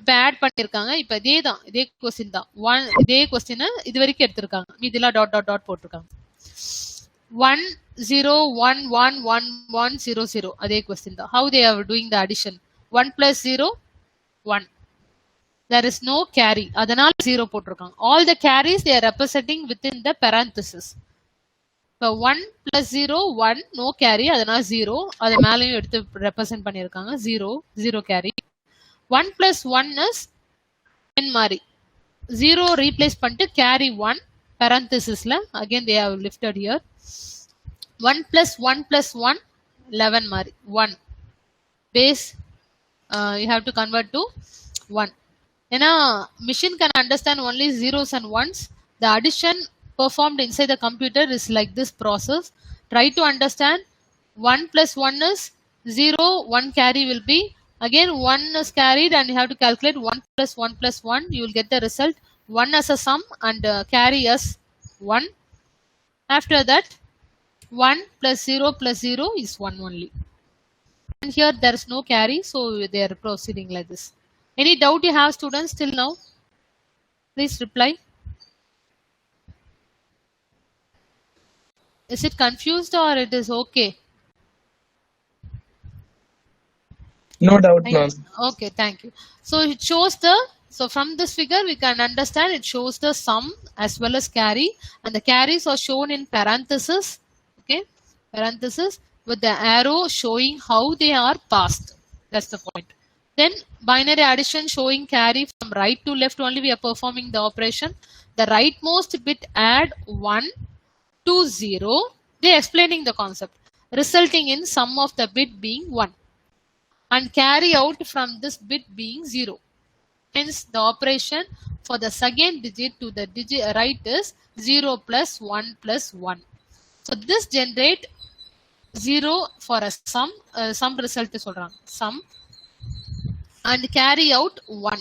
[SPEAKER 1] இப்ப add பண்ணிருக்காங்க. இப்ப இதே क्वेश्चन தான். இதே question இது வரைக்கும் எடுத்துருக்காங்க. மீதிலாம் டாட் டாட் டாட் போட்டுருக்காங்க. 1 0 1 1 1 1 0 0 அதே क्वेश्चन தான். How they are doing the addition? 1 plus 0 1. There is no carry. அதனால 0 போட்டிருக்காங்க. All the carries they are representing within the parenthesis. So 1 plus 0 1 no carry அதனால 0. அது மேலயும் எடுத்து ரெப்ரசென்ட் பண்ணிருக்காங்க. 0 carry. 1 plus 1 is 10 மாதிரி. 0 ரீப்ளேஸ் பண்ணிட்டு carry 1 parenthesisல again they have lifted here. 1 plus 1 plus 1 11 மாதிரி 1 base you have to convert to 1. ஏன்னா machine can understand only zeros and ones. The addition performed inside the computer is like this process. Try to understand. 1 plus 1 is 0, 1 carry will be again 1 is carried and you have to calculate 1 plus 1 plus 1. You will get the result 1 as a sum and carry as 1. After that 1 plus 0 plus 0 is 1 only. And here there is no carry, so they are proceeding like this. Any doubt you have, students, till now? Please reply. Is it confused or it is okay?
[SPEAKER 3] No doubt, ma'am.
[SPEAKER 1] Okay, thank you. So it shows the, so from this figure we can understand it shows the sum as well as carry, and the carries are shown in parenthesis. Okay, parenthesis with the arrow showing how they are passed. That's the point. Then binary addition showing carry from right to left only we are performing the operation. The rightmost bit add 1 to 0. They are explaining the concept, resulting in sum of the bit being 1 and carry out from this bit being 0. Hence, the operation for the second digit to the digit right is 0 plus 1 plus 1. So this generate 0 for a sum, sum result is sum, and carry out 1.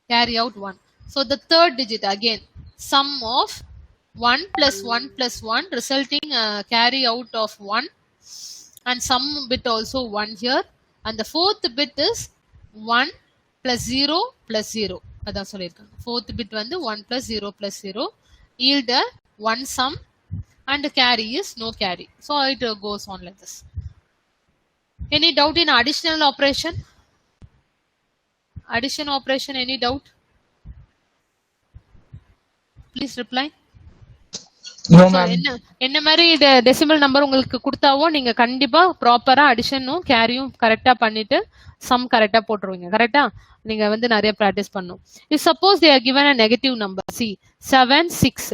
[SPEAKER 1] Carry out 1. So the third digit again, sum of 1 plus 1 plus 1 resulting carry out of 1. And some bit also 1 here, and the fourth bit is 1 plus 0 plus 0. அதான் சொல்லிருக்காங்க. Fourth bit வந்து 1 plus 0 plus 0 yield a 1 sum and carry is no carry. So it goes on like this. Any doubt in additional operation? Addition operation, any doubt? Please reply.
[SPEAKER 3] No, ma'am.
[SPEAKER 1] என்ன மாதிரி decimal number உங்களுக்கு கொடுத்தாவோ நீங்க கண்டிப்பா ப்ராப்பரா அடிஷனும் கேரியும் கரெக்டா பண்ணிட்டு some கரெக்டா போட்டுருவீங்க. கரெக்டா? நீங்க வந்து நிறைய பிராக்டிஸ் பண்ணும். If suppose they are given a negative number, see 7 6,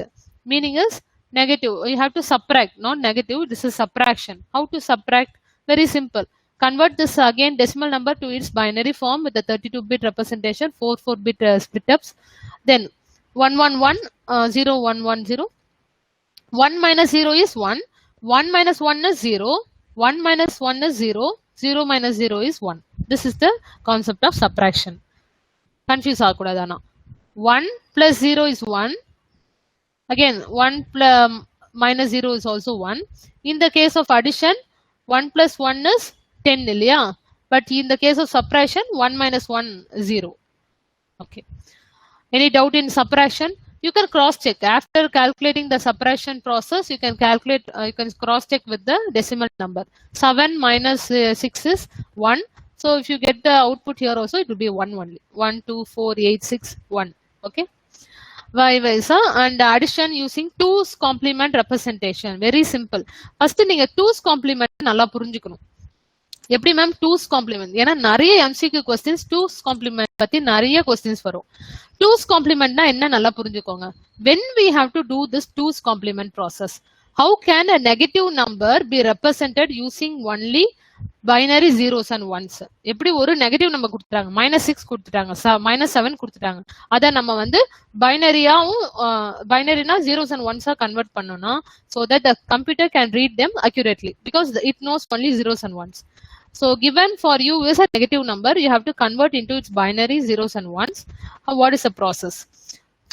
[SPEAKER 1] meaning is negative, you have to subtract, not negative, this is subtraction. How to subtract? Very simple. Convert this again decimal number to its binary form with the 32-bit representation, 4-4-bit split ups. Then 111 0110. 1 minus 0 is 1. 1 minus 1 is 0. 1 minus 1 is 0. 0 minus 0 is 1. This is the concept of subtraction. Confuse ஆகக்கூடாதானா. 1 plus 0 is 1. Again, 1 minus 0 is also 1. In the case of addition, 1 plus 1 is 10 இல்லையா? But in the case of subtraction, 1 minus 1 is 0. Okay. Any doubt in subtraction? You can cross check after calculating the subtraction process. You can calculate, you can cross check with the decimal number. 7 minus 6 is 1. So if you get the output here also, it will be 1 only. 1 2 4 8 6 1. Okay, vice versa. And addition using 2's complement representation, very simple. First நீங்க 2's complement நல்லா புரிஞ்சுக்கணும். எப்படி ma'am 2's complement? ஏன்னா நிறைய MCQ questions 2's complement பத்தி நிறைய questions வரும். 2's complementனா என்ன நல்லா புரிஞ்சுக்கோங்க. When we have to do this 2's complement process, how can a negative number be represented using only binary zeros and ones? எப்படி ஒரு நெகட்டிவ் நம்பர் கொடுத்துட்டாங்க, -6 கொடுத்துட்டாங்க, -7 கொடுத்துட்டாங்க, அதை நம்ம வந்து பைனரியாவும் பைனரினா zeros and ones கன்வெர்ட் பண்ணோம்னா so that the computer can read them accurately because it knows only zeros and ones. So given for you is a negative number, you have to convert into its binary zeros and ones. What is the process?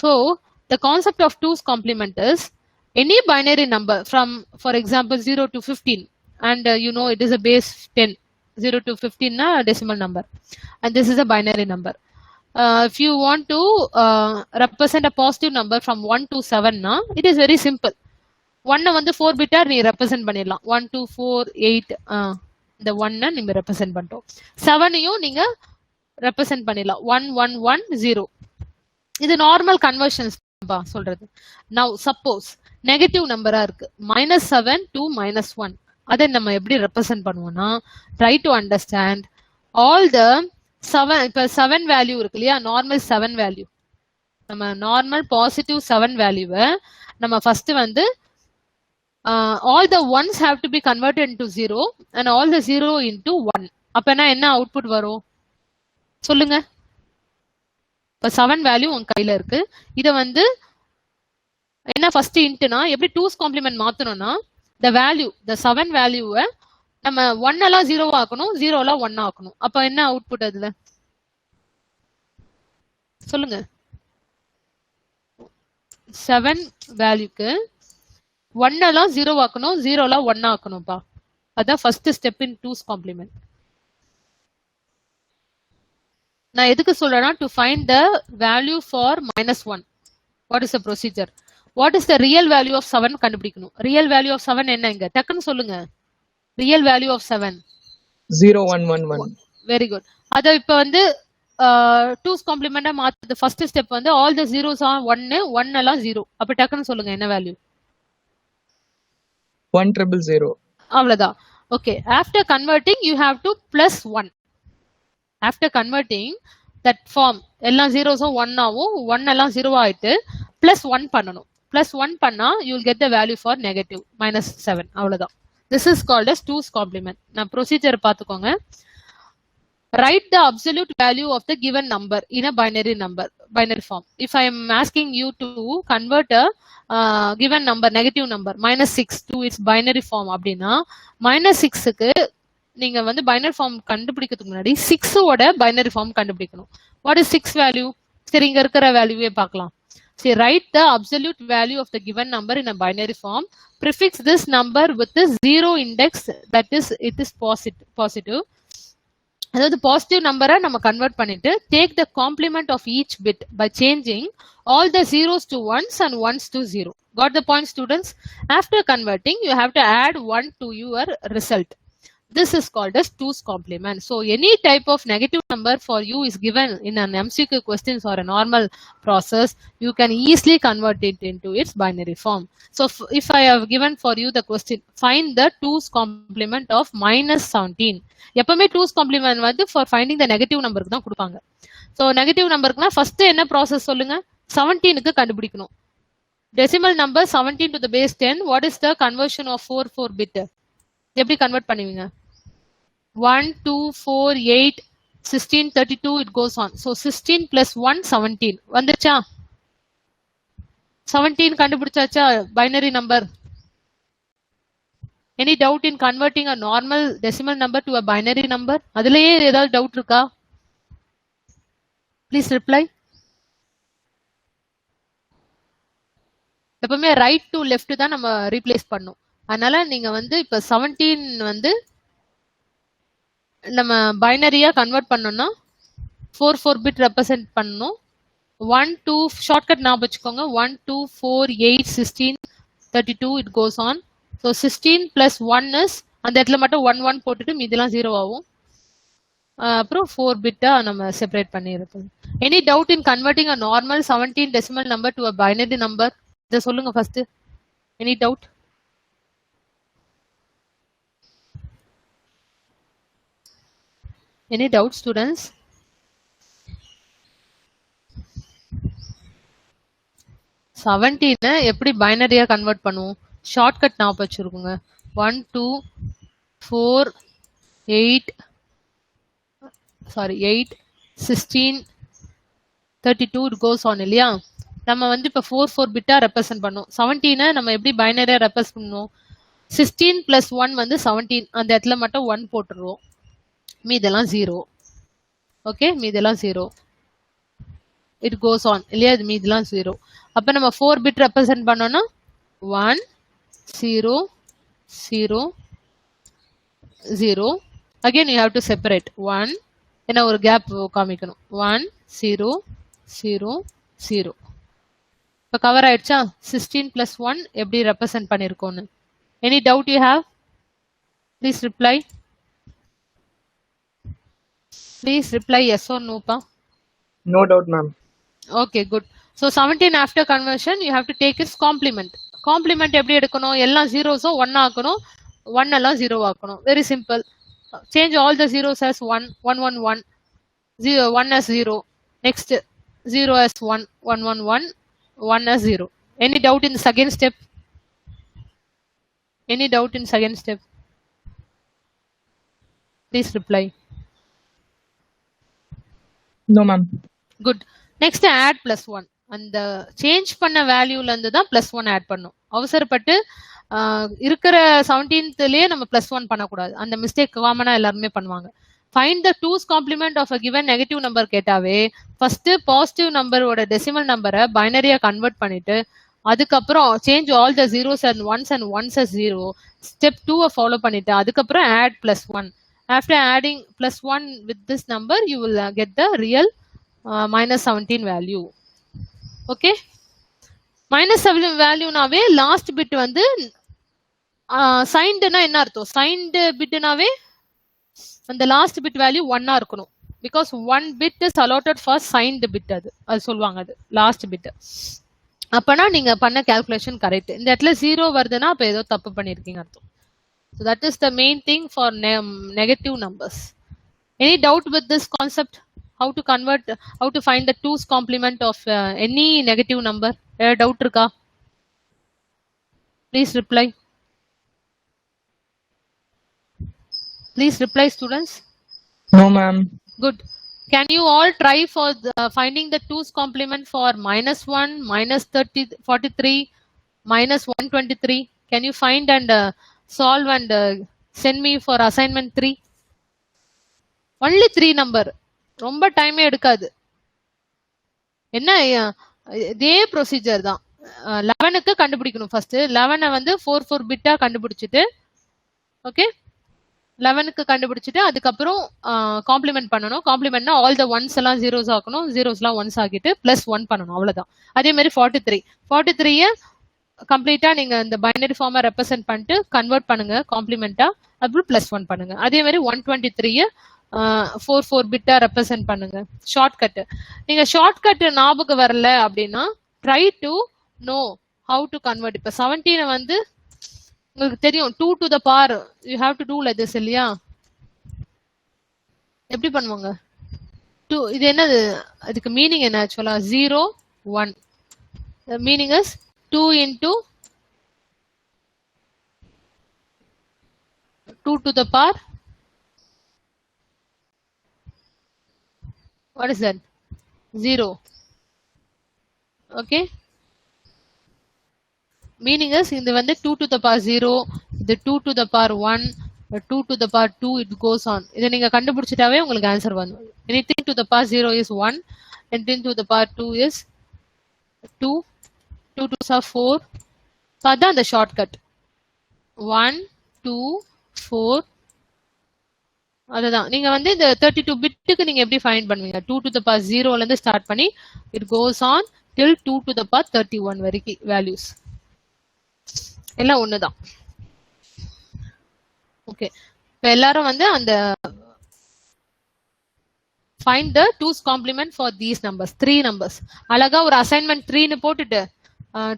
[SPEAKER 1] So the concept of 2's complement is any binary number from, for example, 0 to 15, and you know it is a base 10. 0 to 15 na decimal number, and this is a binary number. If you want to represent a positive number from 1 to 7 na, it is very simple. 1 வந்து 4 bit நீ represent பண்ணிடலாம். 1 2 4 8 இந்த 1 நீங்க represent பண்ணிட்டோம். 7யும் நீங்க represent பண்ணிடலாம். 1 1 1 0. இது normal conversions சொல்றது. Now suppose நெகட்டிவ் நம்பரா இருக்கு, -7 to -1, அதை நம்ம எப்படி ரெப்ரசென்ட் பண்ணுவோம்னா, try to understand all the 7. இப்ப 7 வேல்யூ இருக்கு இல்லையா, நார்மல் 7 வேல்யூ, நம்ம நார்மல் பாசிட்டிவ் 7 வேல்யூவை நம்ம ஃபர்ஸ்ட் வந்து all the ones have to be converted into 0 and all the 0 into 1. அப்பனா என்ன அவுட்புட் வரும் சொல்லுங்க. இப்ப 7 வேல்யூ உங்க கையில இருக்கு. இத வந்து என்ன ஃபர்ஸ்ட் இன்ட்னா எப்படி 2's complement மாத்தணும்னா, the value, the 7 வேல்யூவை நம்ம 1 எல்லாம் 0 ஆக்கணும், 0 எல்லாம் 1 ஆக்கணும். அப்ப என்ன அவுட்புட் அதுல சொல்லுங்க. 7 வேல்யூக்கு 1 எல்லாம் 0 ஆக்கணும், 0 எல்லாம் 1 ஆக்கணும்ப்பா. அதான் first step in 2's complement. நான் எதுக்கு சொல்றேன்னா to find the value for -1. What is the procedure? What is the real value of 7 கண்டுபிடிக்கணும். real value of 7 என்ன இங்க? டக்குன்னு சொல்லுங்க. real value of 7
[SPEAKER 3] 0111.
[SPEAKER 1] Very good. அத இப்ப வந்து 2's complement மாத்துது. ஃபர்ஸ்ட் ஸ்டெப் வந்து all the zeros are 1 1 எல்லாம் 0. அப்ப டக்குன்னு சொல்லுங்க என்ன வேல்யூ?
[SPEAKER 3] 1000.
[SPEAKER 1] அவ்வளவுதான். Okay, after converting you have to plus 1. after converting that form எல்லா zeros-உம் 1 ஆவும் 1 எல்லாம் 0 ஆயிட்டு plus 1 பண்ணனும். plus 1 பண்ணா you will get the value for negative -7. அவ்வளவுதான். this is called as 2's complement. நான் procedure பாத்துக்கோங்க. Write the absolute value of the given number in a binary form. If I am asking you to convert a given number, negative number, -6 to its binary form அப்படின்னா -6க்கு நீங்க வந்து binary form கண்டுபிடிக்கிறதுக்கு முன்னாடி 6 ஓட binary form கண்டுபிடிக்கணும். What is 6 value? சரி, இங்க இருக்கிற வேல்யூவே பார்க்கலாம். See, write the absolute value of the given number in a binary form. Prefix this number with the 0 index, that is it is positive. அதாவது positive நம்பரை நம்ம கன்வெர்ட் பண்ணிட்டு take the complement of each bit by changing all the zeros to ones and ones to zero. Got the point students? After converting you have to add 1 to your result. This is called as 2's complement. So any type of negative number for you is given in an MCQ questions or a normal process, you can easily convert it into its binary form. So if I have given for you the question, find the 2's complement of -17. எப்பவுமே 2's complement வந்து for finding the negative number தான் கொடுப்பாங்க. So negative numberக்குனா first என்ன process சொல்லுங்க? 17க்கு கண்டுபிடிக்கணும். Decimal number 17 to the base 10. What is the conversion of 4 bit? எப்படி convert பண்ணுவீங்க? 1 2 4 8 16 32 it goes on. So 16 plus 1 17 வந்துச்சா? 17 கண்டுபிடிச்சாச்சா binary number? Any doubt in converting a normal decimal number to a binary number? அதுலயே ஏதாவது doubt இருக்கா? Please reply. எப்பவுமே right to left தான் நம்ம replace பண்ணோம். அதனால நீங்க வந்து இப்ப 17 வந்து நம்ம பைனரியா கன்வெர்ட் பண்ணோம்னா 4 பிட் ரெப்ரசென்ட் பண்ணணும். 1 2 ஷார்ட்கட் ஞாபகம் வச்சுக்கோங்க. 1 2 4 8 16 32 it goes on. So 16 plus 1 is அந்த இடத்துல மட்டும் 1 1 போட்டுட்டு மீதிலாம் 0 ஆகும். அப்புறம் 4 பிட்டா நம்ம செப்பரேட் பண்ணிருக்கோம். Any doubt in converting a normal 17 decimal number to a binary number? இத சொல்லுங்க first. Any doubt? Any doubt, students? எப்படி பைனரியா கன்வெர்ட் பண்ணுவோம்? ஷார்ட்கட் ஞாபகம் வச்சிருக்கோங்க. 1 2 4 8 16 32 it goes on இல்லையா? நம்ம வந்து இப்ப 4 பிட்டா ரெப்ரசென்ட் பண்ணோம். 17 நம்ம எப்படி பைனரியா ரெப்ரசென்ட் பண்ணுவோம்? 16 plus 1 வந்து 17. அந்த இடத்துல மட்டும் 1 போட்டுருவோம். மீதெல்லாம் 0. ஓகே, மீதெல்லாம் 0. இட் கோஸ் ஆன் இல்லையா? இது மீதெல்லாம் 0. அப்ப நம்ம 4 பிட் ரெப்ரசென்ட் பண்ணோம்னா 1 0 0 0. Again you have to separate 1. என்ன ஒரு கேப் காமிக்கணும். 1 0 0 0. இப்ப கவர் ஆயிடுச்சா? 16 plus 1 எப்படி ரெப்ரசென்ட் பண்ணிருக்கோம்னு. Any doubt you have? Please reply. Please reply yes or no, pa.
[SPEAKER 3] No doubt, ma'am.
[SPEAKER 1] Okay, good. So 17 after conversion you have to take its complement. Complement எப்படி எடுக்கணும்? எல்லா zeros-உம் 1 ஆக்கணும். 1 எல்லாம் 0 ஆக்கணும். Very simple. Change all the zeros as 1 1 1 1. 0 1 as 0. Next 0 as 1 1 1 1 1 as 0. Any doubt in the second step? Any doubt in second step? Please reply.
[SPEAKER 3] No, ma'am.
[SPEAKER 1] Good. Next add +1. அந்த change பண்ண வேல்யூல இருந்து தான் +1 ஆட் பண்ணும். அவசரப்பட்டு இருக்கிற 17thலயே நம்ம +1 பண்ணக்கூடாது. அந்த மிஸ்டேக் காமனா எல்லாருமே பண்ணுவாங்க. Find the 2's complement of a given negative number கேட்டாவே ஃபர்ஸ்ட் பாசிட்டிவ் நம்பரோட டெசிமல் நம்பரை பைனரியா கன்வெர்ட் பண்ணிட்டு அதுக்கப்புறம் change all the zeros and ones as zero. Step 2 follow பண்ணிட்டு அதுக்கப்புறம் add +1. After adding +1 with this number you will get the real -17 value. Okay, -7 வேல்யூனாவே last bit வந்து சைன்டுனா என்ன அர்த்தம்? சைன்டு பிட்னாவே அந்த லாஸ்ட் பிட் வேல்யூ 1 இருக்கணும். Because 1 bit is allotted for signed bit. அது சொல்லுவாங்க, அது லாஸ்ட் பிட். அப்பனா நீங்க பண்ண கால்குலேஷன் கரெக்ட். இந்த இடத்துல 0 வருதுன்னா அப்ப ஏதோ தப்பு பண்ணிருக்கீங்க அர்த்தம். So that is the main thing for negative numbers. Any doubt with this concept? How to convert, how to find the 2's complement of any negative number? Doubt இருக்கா? Please reply. Please reply, students.
[SPEAKER 3] No, ma'am.
[SPEAKER 1] Good. Can you all try for finding the 2's complement for -1, -43, -123? Can you find and solve and send me for assignment 3? Only 3 number. ரொம்ப டைமே எடுக்காது. என்ன இதே procedure தான். 11க்கு கண்டுபிடிக்கணும். First 11 வந்து 4 பிட்டா கண்டுபிடிச்சிட்டு, okay, 11க்கு கண்டுபிடிச்சிட்டு அதுக்கப்புறம் காம்ப்ளிமெண்ட் பண்ணணும். காம்ப்ளிமெண்ட்னா ஆல் த ஒன்ஸ் எல்லாம் ஜீரோஸ் ஆக்கணும், ஜீரோஸ்லாம் ஒன்ஸ் ஆக்கிட்டு +1 பண்ணணும், அவ்வளவுதான். அதே மாதிரி 43 கம்ப்ளீட்டா நீங்க இந்த பைனரி ஃபார்மா ரெப்ரசென்ட் பண்ணிட்டு கன்வெர்ட் பண்ணுங்க காம்ப்ளிமெண்டா, அப்புறம் +1 பண்ணுங்க. அதே மாதிரி 123 4 பிட்டா ரெப்ரசென்ட் பண்ணுங்க. ஷார்ட்கட், நீங்க ஷார்ட்கட் ஞாபகம் வரல அப்படின்னா try to know how to convert. இப்ப 17 வந்து உங்களுக்கு தெரியும் 2 to the power you have to do like this இல்லையா? எப்படி பண்ணுவாங்க? 2 இது என்னது? அதுக்கு மீனிங் என்ன ஆக்சுவலா? 0 1. the meaning is 2 into 2 to the power, what is that? 0. okay, meaning is இந்த வந்து 2 to the power 0, இது 2 to the power 1, 2 to the power 2, it goes on. இதை நீங்க கண்டுபிடிச்சிட்டாவே உங்களுக்கு ஆன்சர் வரும். anything to the power 0 is 1, anything to the power 2 is 2, 2 2s are 4. அதான் அந்த shortcut 1 2 4. அதுதான் நீங்க வந்து இந்த 32 பிட்டுக்கு நீங்க எப்படி ஃபைண்ட் பண்ணுவீங்க? 2 to the power 0ல இருந்து ஸ்டார்ட் பண்ணி it goes on till 2 to the power 31 வரைக்கும் வேல்யூஸ் எல்லாம் ஒண்ணுதான். ஓகே, இப்ப எல்லாரும் வந்து அந்த find the 2's complement for these numbers, 3 numbers. அழகா ஒரு அசைன்மெண்ட் 3ன்னு போட்டுட்டு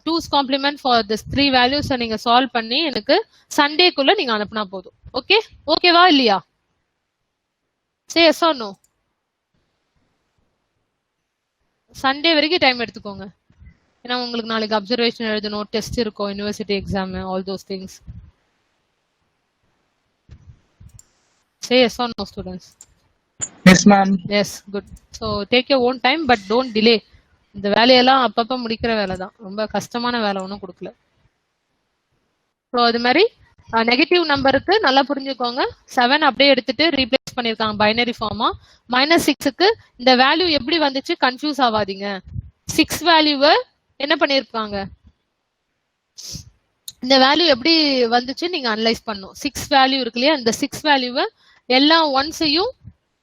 [SPEAKER 1] 2's complement for this 3 values நீங்க சால்வ் பண்ணி எனக்கு சண்டேக்குள்ள நீங்க அனுப்புனா போதும். ஓகே, ஓகேவா இல்லையா? say yes or no. Sunday வரைக்கும் டைம் எடுத்துக்கோங்க. ஏன்னா உங்களுக்கு நாளைக்கு அப்சர்வேஷன் எழுதணும், டெஸ்ட் இருக்கும், university exam, all those things. say yes or no, students.
[SPEAKER 3] Yes, ma'am.
[SPEAKER 1] Yes, good. So take your own time but don't delay. இந்த வேலையெல்லாம் அப்பப்ப முடிக்கிற வேலை தான், ரொம்ப கஷ்டமான வேலை ஒன்றும் கொடுக்கல. ஸோ அது மாதிரி நெகட்டிவ் நம்பருக்கு நல்லா புரிஞ்சுக்கோங்க. 7 அப்படியே எடுத்துட்டு ரீப்ளேஸ் பண்ணிருக்காங்க பைனரி ஃபார்மா. -6க்கு இந்த வேல்யூ எப்படி வந்துச்சு கன்ஃபியூஸ் ஆகாதீங்க. 6 வேல்யூவை என்ன பண்ணிருக்காங்க, இந்த வேல்யூ எப்படி வந்துச்சு நீங்க அனலைஸ் பண்ணும். 6 வேல்யூ இருக்கு இல்லையா, இந்த 6 வேல்யூவை எல்லா ஒன்ஸையும்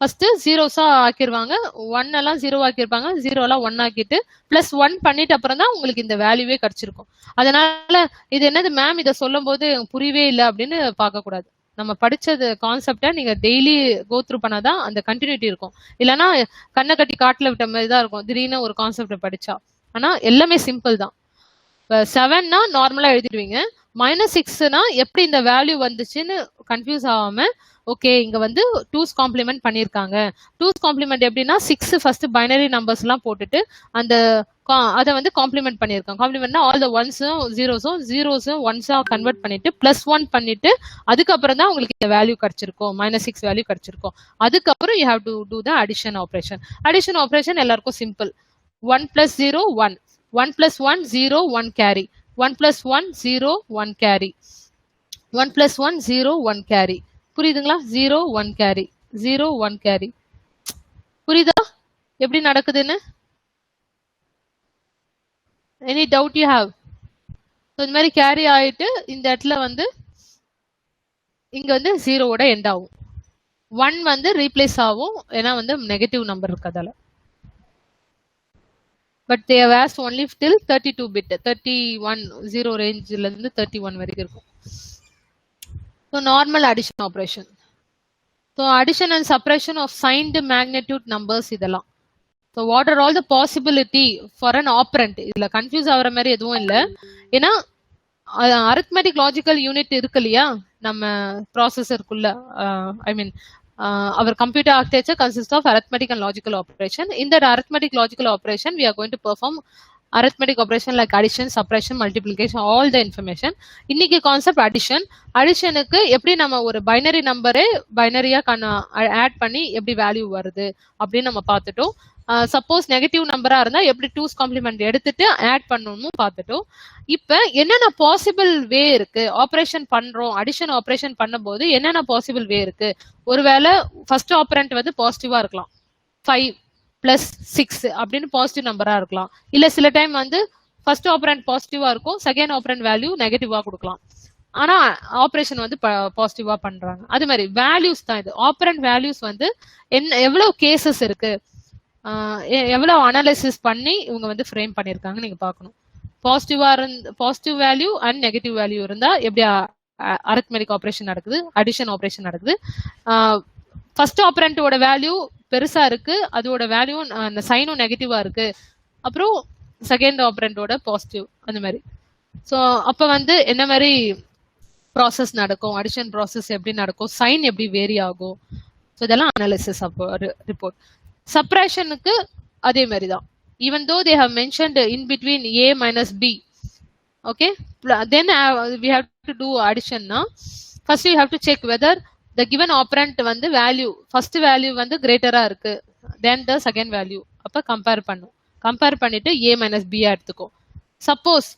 [SPEAKER 1] ஃபர்ஸ்ட் ஜீரோஸா ஆக்கிடுவாங்க. 1 எல்லாம் 0 ஆக்கிருப்பாங்க, 0 எல்லாம் 1 ஆக்கிட்டு +1 பண்ணிட்டு அப்புறம் தான் உங்களுக்கு இந்த வேல்யூவே கிடைச்சிருக்கும். அதனால இது என்னது மேம் இதை சொல்லும் போது புரியவே இல்லை அப்படின்னு பார்க்க கூடாது. நம்ம படிச்சது கான்செப்டை நீங்க டெய்லி கோ த்ரூ பண்ணாதான் அந்த கண்டினியூட்டி இருக்கும். இல்லைன்னா கண்ணை கட்டி காட்டுல விட்ட மாதிரி தான் இருக்கும் திடீர்னு ஒரு கான்செப்டை படிச்சா. ஆனா எல்லாமே சிம்பிள் தான். இப்போ 7னா நார்மலா எழுதிடுவீங்க, -6னா எப்படி இந்த வேல்யூ வந்துச்சுன்னு கன்ஃபியூஸ் ஆகாம ஓகே இங்க வந்து 2's complement பண்ணிருக்காங்க. 2's complement எப்படின்னா 6 ஃபர்ஸ்ட் பைனரி நம்பர்ஸ் எல்லாம் போட்டுட்டு அந்த அதை வந்து காம்ப்ளிமெண்ட் பண்ணிருக்காங்க. காம்ப்ளிமெண்ட்னா ஆல் த ஒன்ஸும் ஜீரோஸும் ஒன்ஸா கன்வெர்ட் பண்ணிட்டு +1 பண்ணிட்டு அதுக்கப்புறம் தான் உங்களுக்கு இந்த வேல்யூ கிடைச்சிருக்கும், -6 வேல்யூ கிடைச்சிருக்கும். அதுக்கப்புறம் you have to do the addition operation. Addition operation எல்லாருக்கும் சிம்பிள். 1 + 0 1, 1 + 1 0 1 carry, 1 + 1 0 1 carry, 1 + 1 0 1 carry. புரியுதுங்களா? 0 1 கேரி, 0 1 கேரி. புரியுதா எப்படி நடக்குதுன்னு? Any doubt you have? So இந்த மாதிரி கேரி ஆயிட்டு இந்த இடத்துல வந்து இங்க வந்து 0வோட எண்ட் ஆகும். 1 வந்து ரீப்ளேஸ் ஆகும், ஏன்னா வந்து நெகட்டிவ் நம்பர் இருக்கதால. But they have asked only till 32 bit, 31 0 ரேஞ்சில இருந்து 31 வரைக்கும் இருக்கும். So normal addition operation. So addition and subtraction of signed magnitude numbers இதெல்லாம். So what are all the possibility for an operand? இதுல கன்ஃபியூஸ் ஆகிற மாதிரி எதுவும் இல்லை. ஏன்னா அரித்மெட்டிக் லாஜிக்கல் யூனிட் இருக்கு இல்லையா நம்ம ப்ராசஸருக்குள்ள, ஐ மீன் our computer architecture consists of arithmetic and logical operation. In that arithmetic logical operation, we are going to perform arithmetic operation like addition, subtraction, multiplication, all the information. இன்னைக்கு concept addition. அடிஷனுக்கு எப்படி நம்ம ஒரு binary நம்பரே பைனரியா add பண்ணி எப்படி value வருது அப்படின்னு நம்ம பார்த்துட்டோம். சப்போஸ் நெகட்டிவ் நம்பரா இருந்தா எப்படி 2's காம்ப்ளிமெண்ட் எடுத்துட்டு ஆட் பண்ணணும் பார்த்துட்டோம். இப்ப என்னென்ன பாசிபிள் வே இருக்கு ஆபரேஷன் பண்றோம், அடிஷன் ஆபரேஷன் பண்ணும்போது என்னென்ன பாசிபிள் வே இருக்கு? ஒருவேளை ஃபர்ஸ்ட் ஆபரண்ட் வந்து பாசிட்டிவா இருக்கலாம், 5 + 6 அப்படின்னு பாசிட்டிவ் நம்பரா இருக்கலாம். இல்ல சில டைம் வந்து ஃபர்ஸ்ட் ஆபரண்ட் பாசிட்டிவா இருக்கும், செகண்ட் ஆபரண்ட் வேல்யூ நெகட்டிவா கொடுக்கலாம். ஆனா ஆபரேஷன் வந்து பாசிட்டிவா பண்றாங்க. அது மாதிரி வேல்யூஸ் தான் இது. ஆபரண்ட் வேல்யூஸ் வந்து என்ன எவ்வளவு கேசஸ் இருக்கு, எவ்வளவு அனாலிசிஸ் பண்ணி இவங்க வந்து ஃப்ரேம் பண்ணிருக்காங்க நீங்க பாக்கணும். Positive value and negative value இருந்தா எப்படி அரித்மெட்டிக் ஆபரேஷன் நடக்குது, அடிஷன் ஆபரேஷன் நடக்குது. ஃபர்ஸ்ட் ஆபரண்டோட வேல்யூ பெருசா இருக்கு, அதோட வேல்யூ அந்த சைனும் நெகட்டிவா இருக்கு, அப்புறம் செகண்ட் ஆபரண்டோட பாசிட்டிவ், அந்த மாதிரி. ஸோ அப்ப வந்து என்ன மாதிரி ப்ராசஸ் நடக்கும், அடிஷன் ப்ராசஸ் எப்படி நடக்கும், சைன் எப்படி வேரி ஆகும், ஸோ இதெல்லாம் அனாலிசிஸ் அப்போ ரிப்போர்ட். சப்ராக்ஷனுக்கு அதே மாதிரி தான். Even though they have mentioned in between a minus b, okay, then we have to do addition. Now first you have to check whether the given operand வந்து value first value வந்து greater-ஆ இருக்கு than the second value. அப்ப compare பண்ணும். Compare பண்ணிட்டு a minus b எடுத்துக்கோ. Suppose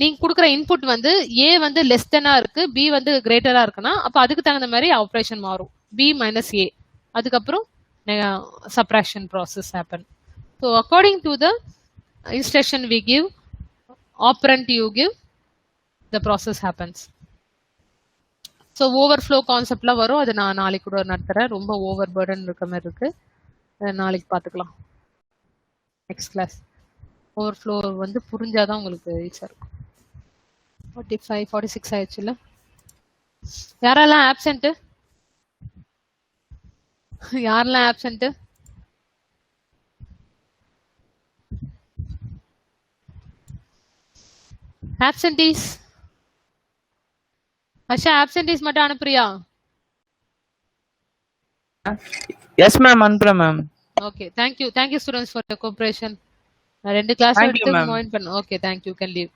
[SPEAKER 1] நீங்க கொடுக்குற input வந்து a வந்து லெஸ் தெனா இருக்கு, b வந்து கிரேட்டரா இருக்குன்னா அப்ப அதுக்கு தகுந்த மாதிரி ஆபரேஷன் மாறும். b minus a, அதுக்கப்புறம் subtraction process happen. So according to the instruction we give, operand you give, the process happens. So overflow concept la varum, adu na நாளைக்கு கூட நடத்துறேன். ரொம்ப ஓவர் பர்டன் இருக்க மாதிரி இருக்கு, நாளைக்கு பார்த்துக்கலாம் நெக்ஸ்ட் கிளாஸ். ஓவர்ஃப்ளோ வந்து புரிஞ்சாதான் உங்களுக்கு ஈஸியா இருக்கும். 45 46 ஆயிடுச்சுல. யாரெல்லாம் ஆப்சென்ட்? யாரெல்லாம் ஆப்சென்ட்? ஆப்சென்டீஸ் அஷா, ஆப்சென்டீஸ் மட்டும் அனுப்புறியா?
[SPEAKER 2] எஸ் மேம், அனுப்புறேன் ma'am.
[SPEAKER 1] Okay, thank you students for your cooperation. ரெண்டு கிளாஸ் எடுத்து ஜாயின் பண்ணு. Okay, thank you, can leave.